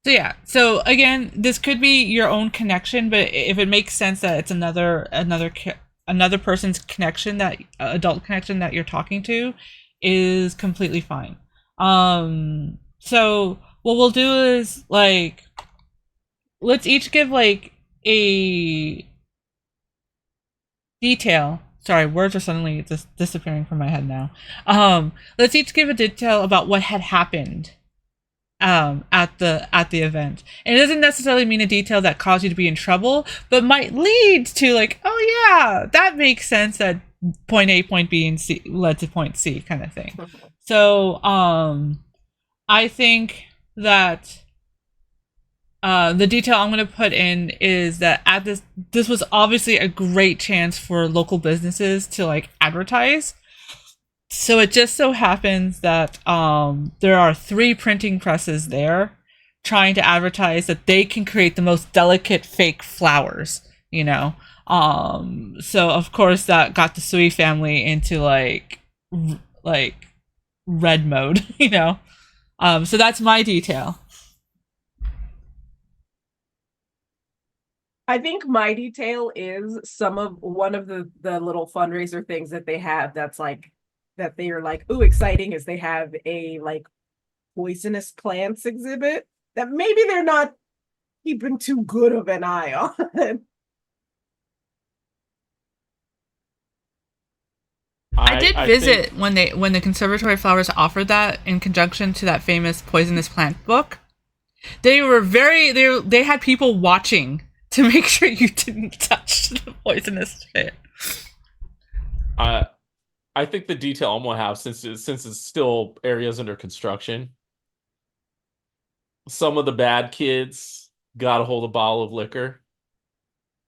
So yeah. So again, this could be your own connection, but if it makes sense that it's another person's connection, that adult connection that you're talking to, is completely fine. So what we'll do is like, let's each give like a detail. Sorry, words are suddenly just disappearing from my head now. Let's each give a detail about what had happened at the event. And it doesn't necessarily mean a detail that caused you to be in trouble, but might lead to like, oh yeah, that makes sense that point A, point B, and C led to point C kind of thing. So I think that the detail I'm going to put in is that at this was obviously a great chance for local businesses to like advertise. So it just so happens that there are 3 printing presses there trying to advertise that they can create the most delicate fake flowers, you know. So of course that got the Sui family into like red mode, you know. So that's my detail. I think my detail is one of the little fundraiser things that they have that's like that they are like, ooh, exciting is they have a like poisonous plants exhibit that maybe they're not keeping too good of an eye on. I did I visit think when the Conservatory Flowers offered that in conjunction to that famous poisonous plant book. They were they had people watching to make sure you didn't touch the poisonous shit. I I think the detail I'm gonna have since it's still areas under construction. Some of the bad kids got a hold of a bottle of liquor.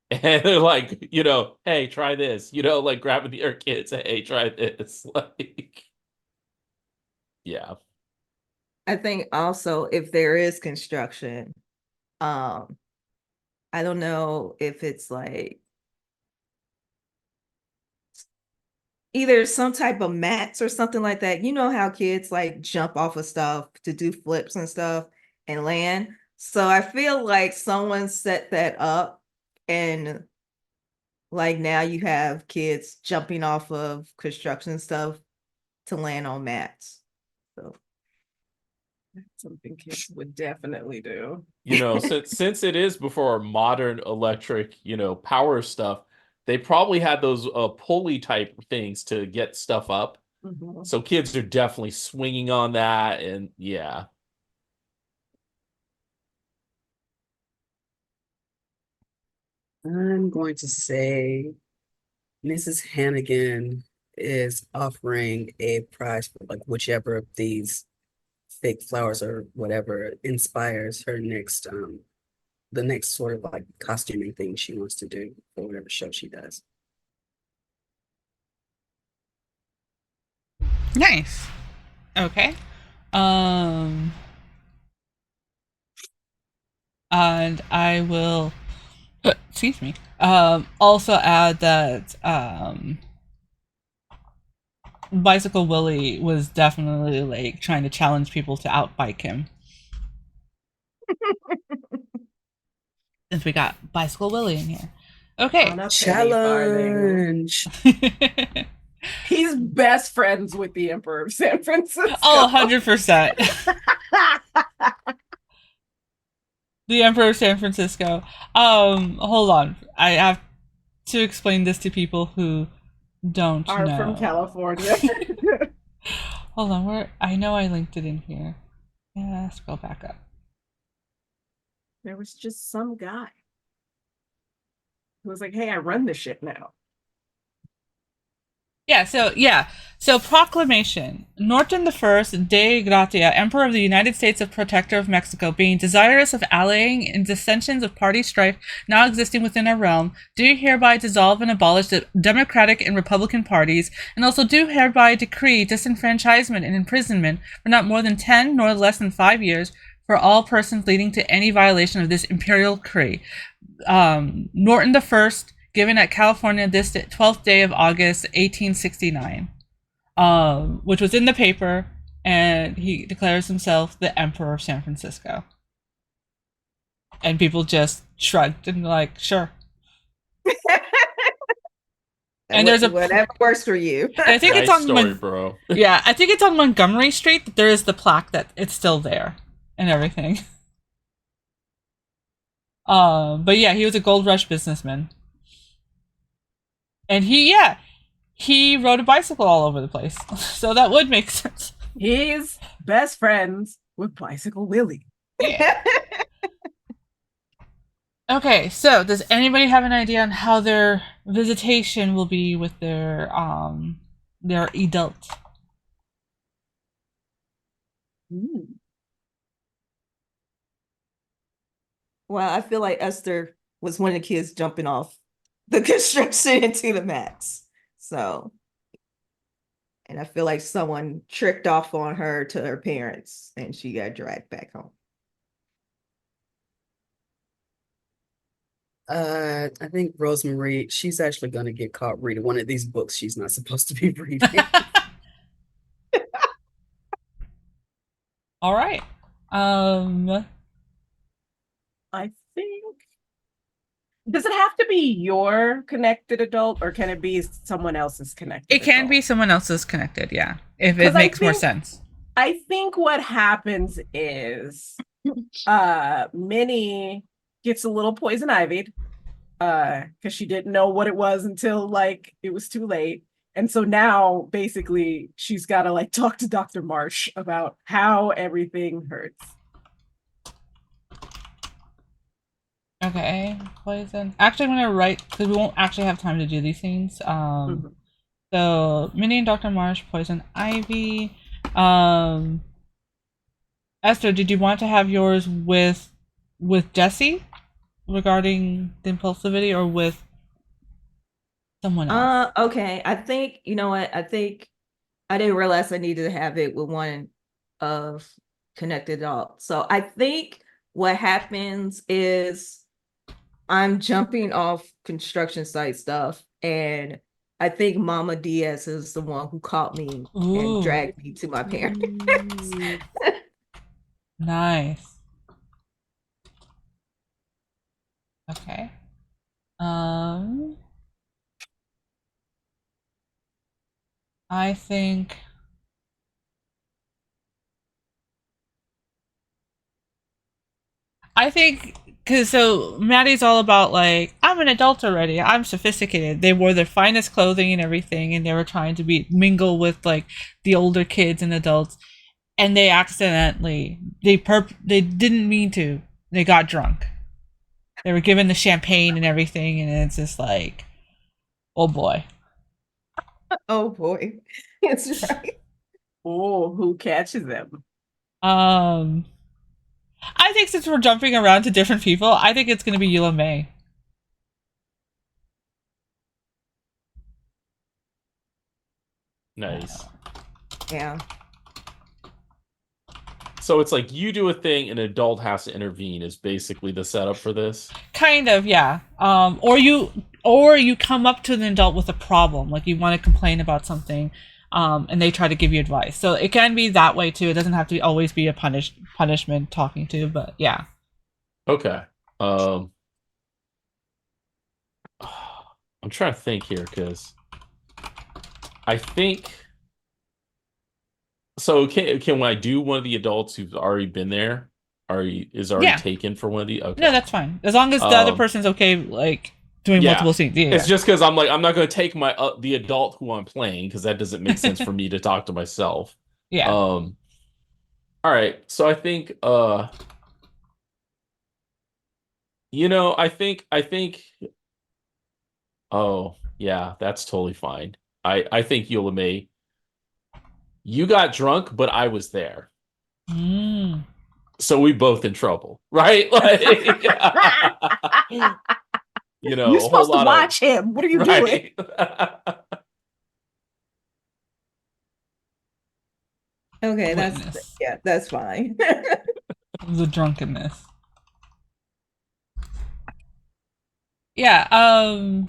And they're like, hey, try this. Like grabbing the other kids, hey, try this. Like, yeah. I think also if there is construction, um, I don't know if it's like either some type of mats or something like that. You know how kids like jump off of stuff to do flips and stuff and land. So I feel like someone set that up, and like now you have kids jumping off of construction stuff to land on mats. So Something kids would definitely do. Since it is before modern electric, power stuff, they probably had those pulley type things to get stuff up. Mhm. So kids are definitely swinging on that, and yeah. I'm going to say Mrs. Hannigan is offering a prize for like whichever of these fake flowers or whatever inspires her next the next sort of like costuming thing she wants to do for whatever show she does. Nice. Okay. And I will excuse me. Also add that Bicycle Willie was definitely like trying to challenge people to outbike him. Since we got Bicycle Willie in here. Okay. On a penny farthing. Challenge. He's best friends with the Emperor of San Francisco. Oh, 100%. The Emperor of San Francisco. Hold on. I have to explain this to people who don't Are know. from California. Hold on, where I know I linked it in here. Yeah, scroll back up. There was just some guy who was like, hey, I run this shit now. So proclamation. Norton I de Gratia, Emperor of the United States of Protector of Mexico, being desirous of allaying in dissensions of party strife now existing within our realm, do hereby dissolve and abolish the Democratic and Republican parties, and also do hereby decree disenfranchisement and imprisonment for not more than 10 nor less than 5 years for all persons leading to any violation of this imperial decree. Norton I, given at California this 12th day of August, 1869, which was in the paper, and he declares himself the Emperor of San Francisco. And people just shrugged and like, sure. and there's whatever works for you. I think Nice it's on story, bro. Yeah, I think it's on Montgomery Street that there is the plaque that it's still there and everything. But yeah, he was a gold rush businessman. And he rode a bicycle all over the place. So that would make sense. He's best friends with Bicycle Willie. Yeah. Okay, so does anybody have an idea on how their visitation will be with their adult? Well, I feel like Esther was one of the kids jumping off the construction into the mats. So, and I feel like someone tricked off on her to her parents and she got dragged back home. I think Rosemarie, she's actually gonna get caught reading one of these books she's not supposed to be reading. All right. I think. Does it have to be your connected adult, or can it be someone else's connected It can be adult? someone else's connected, yeah, if it 'Cause I makes more think- sense. I think what happens is Minnie gets a little poison ivied because she didn't know what it was until like it was too late. And so now basically she's got to like talk to Dr. Marsh about how everything hurts. Okay, poison. Actually, I'm gonna write because we won't actually have time to do these things. Mhm. So Minnie and Dr. Marsh, poison ivy. Um, Esther, did you want to have yours with Jesse regarding the impulsivity, or with someone else? Okay. I think, you know what? I think I didn't realize I needed to have it with one of connected adults. So I think what happens is I'm jumping off construction site stuff, and I think Mama Diaz is the one who caught me and Ooh, dragged me to my parents. Mm, nice. Okay. I think because so Maddie's all about like, I'm an adult already. I'm sophisticated. They wore their finest clothing and everything, and they were trying to be mingle with like the older kids and adults, and they accidentally they didn't mean to. They got drunk. They were given the champagne and everything, and it's just like, oh boy. Oh boy. It's right. Oh, who catches them? I think since we're jumping around to different people, I think it's gonna be Eula May. Nice. Yeah. So it's like you do a thing, an adult has to intervene is basically the setup for this. Kind of, yeah. Or you come up to an adult with a problem, like you want to complain about something, and they try to give you advice. So it can be that way too. It doesn't have to always be a punishment talking to, but yeah. Okay. I'm trying to think here because I think so. Can I do one of the adults who's already been there? Is already Yeah. taken for one of the okay. No, that's fine as long as the other person's okay, like doing yeah. multiple scenes. Yeah. It's just because I'm like I'm not going to take my the adult who I'm playing because that doesn't make sense for me to talk to myself. Yeah. All right. So I think I think oh yeah, that's totally fine. I think Yola May, you got drunk, but I was there. Mm. So we both in trouble, right? Like You're supposed to watch him. What are you doing? Okay, Witness. that's fine. The drunkenness. Yeah. I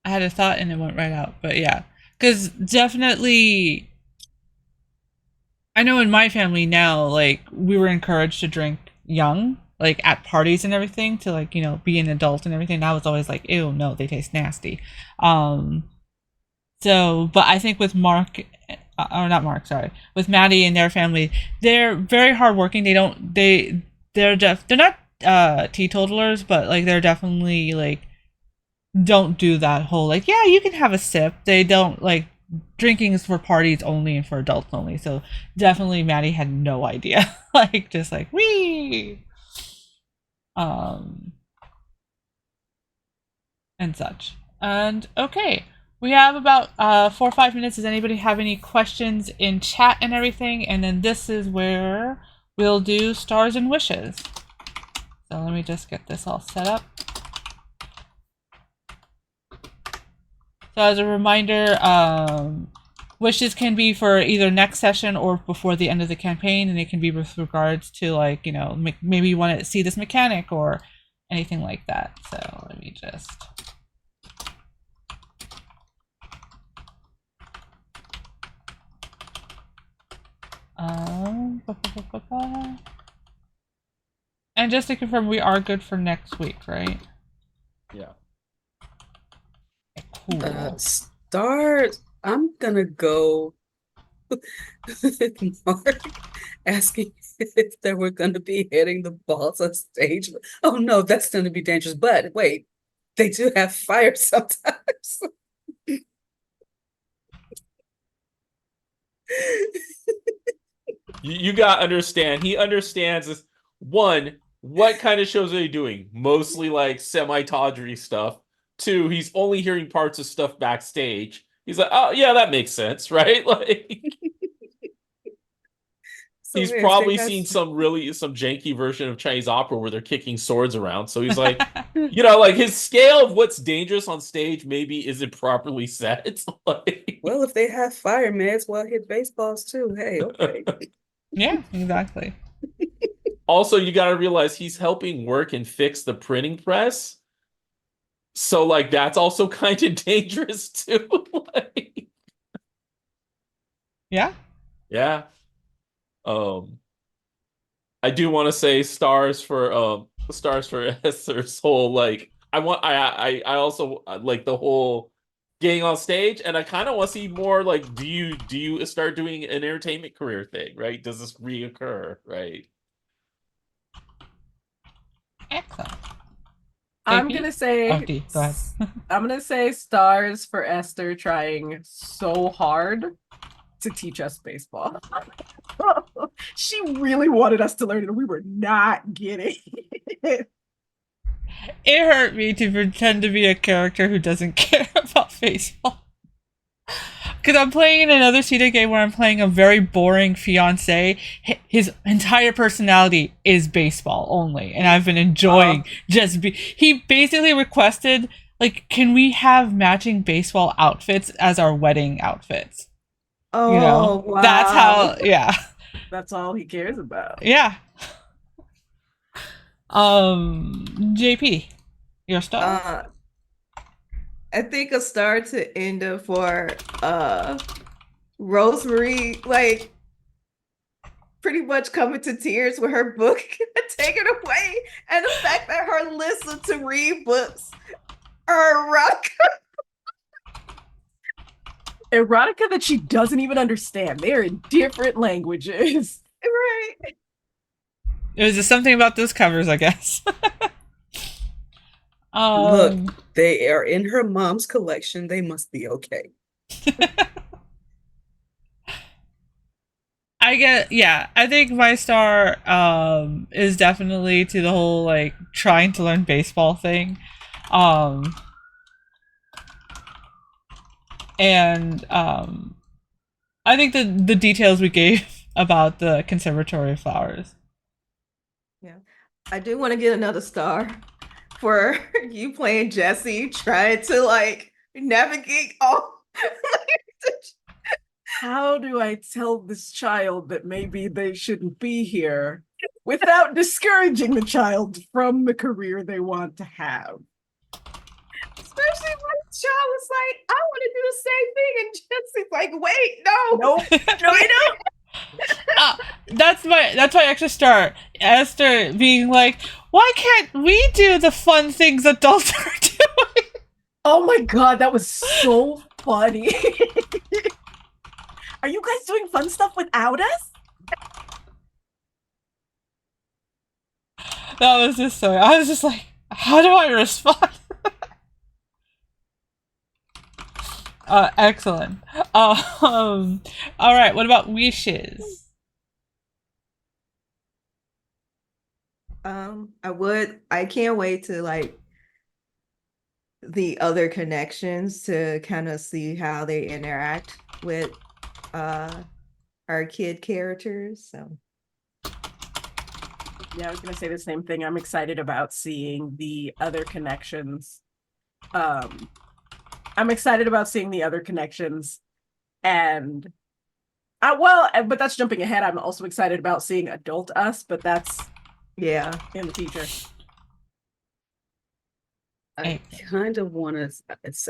had a thought and it went right out, but yeah, because definitely, I know in my family now, like we were encouraged to drink young, like at parties and everything, to like be an adult and everything. And I was always like, ew, no, they taste nasty. So, but I think with Mark, or not Mark, sorry, with Matty and their family, they're very hardworking. They're not teetotalers, but like they're definitely like don't do that whole like, yeah, you can have a sip. They don't like, drinking is for parties only and for adults only. So definitely Maddie had no idea. Like just like wee and such. And okay. We have about 4 or 5 minutes. Does anybody have any questions in chat and everything? And then this is where we'll do stars and wishes. So let me just get this all set up. So as a reminder, wishes can be for either next session or before the end of the campaign, and it can be with regards to like, you know, maybe you want to see this mechanic or anything like that. So let me just. Ba, ba, ba, ba, ba. And just to confirm, we are good for next week, right? Yeah. Cool. Stars. I'm gonna go with Mark asking if they were gonna be hitting the balls on stage. Oh no, that's gonna be dangerous. But wait, they do have fire sometimes. You got to understand. He understands this. One, what kind of shows are you doing? Mostly like semi-tawdry stuff. Two, he's only hearing parts of stuff backstage. He's like, oh yeah, that makes sense, right? Like So he's yes, probably seen some janky version of Chinese opera where they're kicking swords around. So he's like, you know, like his scale of what's dangerous on stage maybe isn't properly set. Like, well, if they have fire, may as well hit baseballs too. Hey, okay. Yeah, exactly. also, you got to realize he's helping work and fix the printing press. So, like, that's also kind of dangerous too. Like, Yeah. yeah. I do want to say stars for Esther's whole like. I also like the whole getting on stage, and I kind of want to see more like. Do you start doing an entertainment career thing? Right? Does this reoccur? Right? Excellent. I'm JP? gonna say Oh, D, go ahead. I'm gonna say stars for Esther trying so hard to teach us baseball. She really wanted us to learn it, and we were not getting it. It hurt me to pretend to be a character who doesn't care about baseball. Because I'm playing in another CETA game where I'm playing a very boring fiance. His entire personality is baseball only, and I've been enjoying He basically requested, like, can we have matching baseball outfits as our wedding outfits? Oh, You know, wow. that's how. Yeah, That's all he cares about. yeah. JP, your star. I think a star to end up for Rosemarie, like pretty much coming to tears with her book taken away, and the fact that her listen to read books are rock. Erotica that she doesn't even understand. They're in different languages. Right. It was just something about those covers, I guess. Look, they are in her mom's collection. They must be okay. I think my star is definitely to the whole like trying to learn baseball thing. And I think the details we gave about the Conservatory of Flowers. Yeah. I do want to get another star for you playing Jesse, trying to like navigate all. How do I tell this child that maybe they shouldn't be here without discouraging the child from the career they want to have? Especially when the child was like, I want to do the same thing. And Jesse's like, wait, no. Nope. No, you don't. That's my extra star. Esther being like, why can't we do the fun things adults are doing? Oh my god, that was so funny. Are you guys doing fun stuff without us? That was just so. I was just like, how do I respond? Excellent. All right. What about wishes? I can't wait to like the other connections to kind of see how they interact with our kid characters. So Yeah, I was gonna say the same thing. I'm excited about seeing the other connections. I'm excited about seeing the other connections And but that's jumping ahead. I'm also excited about seeing adult us, but that's Yeah. in the future. I kind of want to.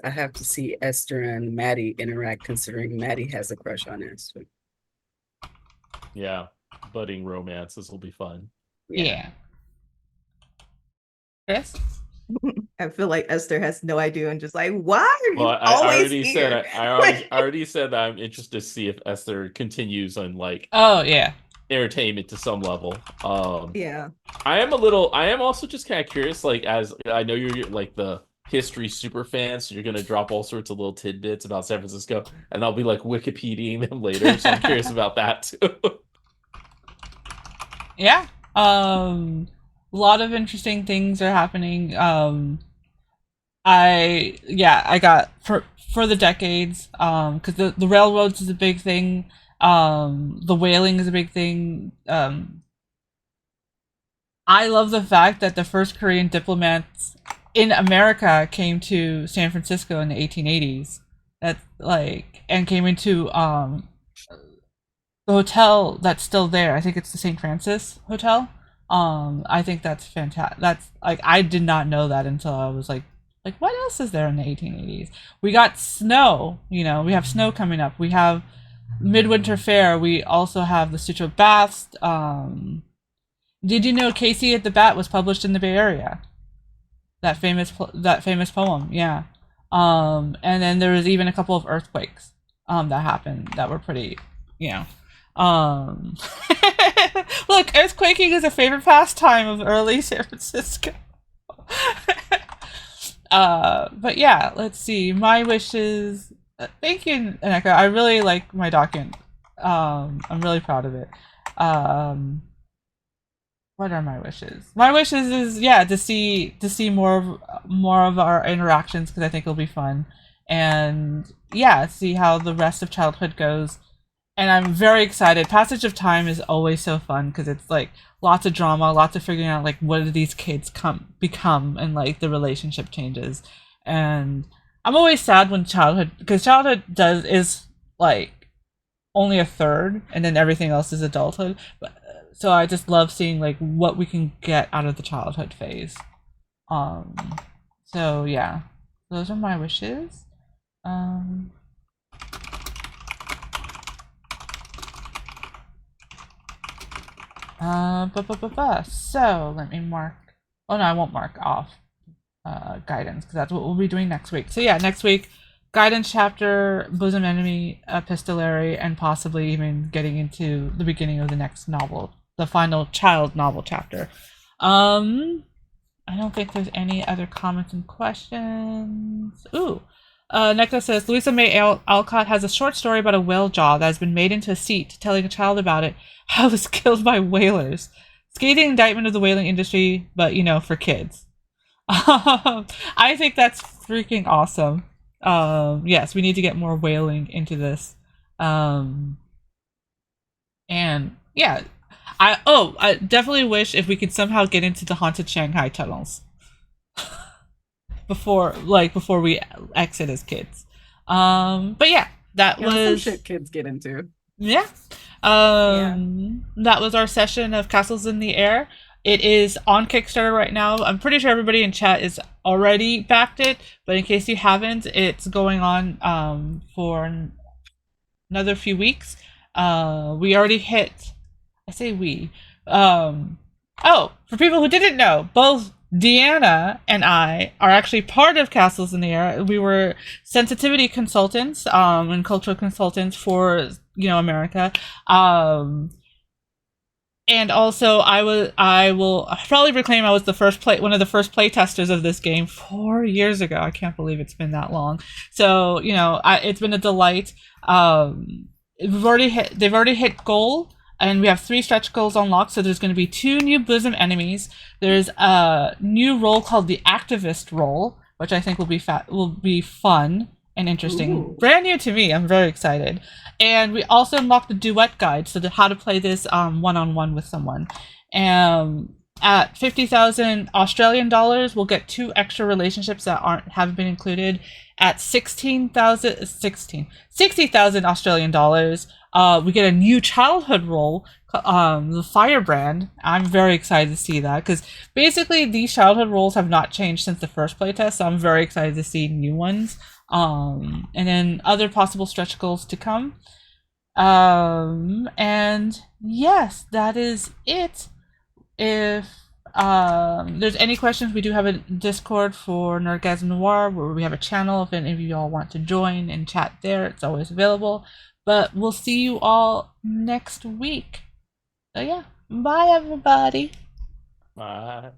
I have to see Esther and Matty interact, considering Matty has a crush on Esther. Yeah, budding romance. This will be fun. Yeah. Chris? I feel like Esther has no idea and just like, why are you Well, I always already here? said I already said that I'm interested to see if Esther continues on like Oh yeah. entertainment to some level. Yeah. I am also just kind of curious, like, as I know you're like the history super fan, so you're gonna drop all sorts of little tidbits about San Francisco, and I'll be like Wikipediaing them later. So I'm curious about that too. Yeah. A lot of interesting things are happening. I got for the decades, because the railroads is a big thing. The whaling is a big thing. I love the fact that the first Korean diplomats in America came to San Francisco in the 1880s. That's like, and came into the hotel that's still there. I think it's the St. Francis Hotel. I think that's fantastic. That's like, I did not know that until I was like what else is there in the 1880s? We got snow. We have snow coming up. We have Midwinter Fair. We also have the Citrus Baths. Did you know Casey at the Bat was published in the Bay Area? That famous poem, yeah. And then there was even a couple of earthquakes that happened that were pretty, Look, earthquaking is a favorite pastime of early San Francisco. But yeah, let's see. My wishes. Thank you, Aneka. I really like my document. I'm really proud of it. What are my wishes? My wishes is to see more of our interactions, because I think it'll be fun, and see how the rest of childhood goes. And I'm very excited. Passage of Time is always so fun because it's like lots of drama, lots of figuring out like what do these kids become, and like the relationship changes. And I'm always sad when because childhood is like only a third, and then everything else is adulthood. So I just love seeing like what we can get out of the childhood phase. So yeah, those are my wishes. So let me mark. Oh no, I won't mark off guidance, because that's what we'll be doing next week. So yeah, next week, guidance chapter, bosom enemy, epistolary, and possibly even getting into the beginning of the next novel, the final child novel chapter. I don't think there's any other comments and questions. Ooh. Necklace says, Louisa May Alcott has a short story about a whale jaw that has been made into a seat, telling a child about it, how it was killed by whalers. Scathing indictment of the whaling industry, but, for kids. I think that's freaking awesome. Yes, we need to get more whaling into this. And, yeah. I definitely wish if we could somehow get into the haunted Shanghai tunnels. before we exit as kids. But yeah, that was some shit kids get into. Yeah. That was our session of Castles in the Air. It is on Kickstarter right now. I'm pretty sure everybody in chat is already backed it, but in case you haven't, it's going on for another few weeks. We already hit. I say we. For people who didn't know, both Deanna and I are actually part of Castles in the Air. We were sensitivity consultants and cultural consultants for America. And also I will probably proclaim I was one of the first play testers of this game 4 years ago. I can't believe it's been that long. So, it's been a delight. They've already hit goal. And we have 3 stretch goals unlocked, so there's going to be 2 new bosom enemies. There's a new role called the activist role, which I think will be fun and interesting. Ooh. Brand new to me. I'm very excited. And we also unlocked the duet guide, so how to play this one-on-one with someone. And At 50,000 Australian dollars, we'll get 2 extra relationships that haven't been included. At 60,000 Australian dollars, we get a new childhood role, the Firebrand. I'm very excited to see that because basically these childhood roles have not changed since the first playtest, so I'm very excited to see new ones. And then other possible stretch goals to come. And yes, that is it. If there's any questions, we do have a Discord for Nerdgasm Noir where we have a channel. If any of you all want to join and chat there, it's always available. But we'll see you all next week. So yeah, bye everybody. Bye.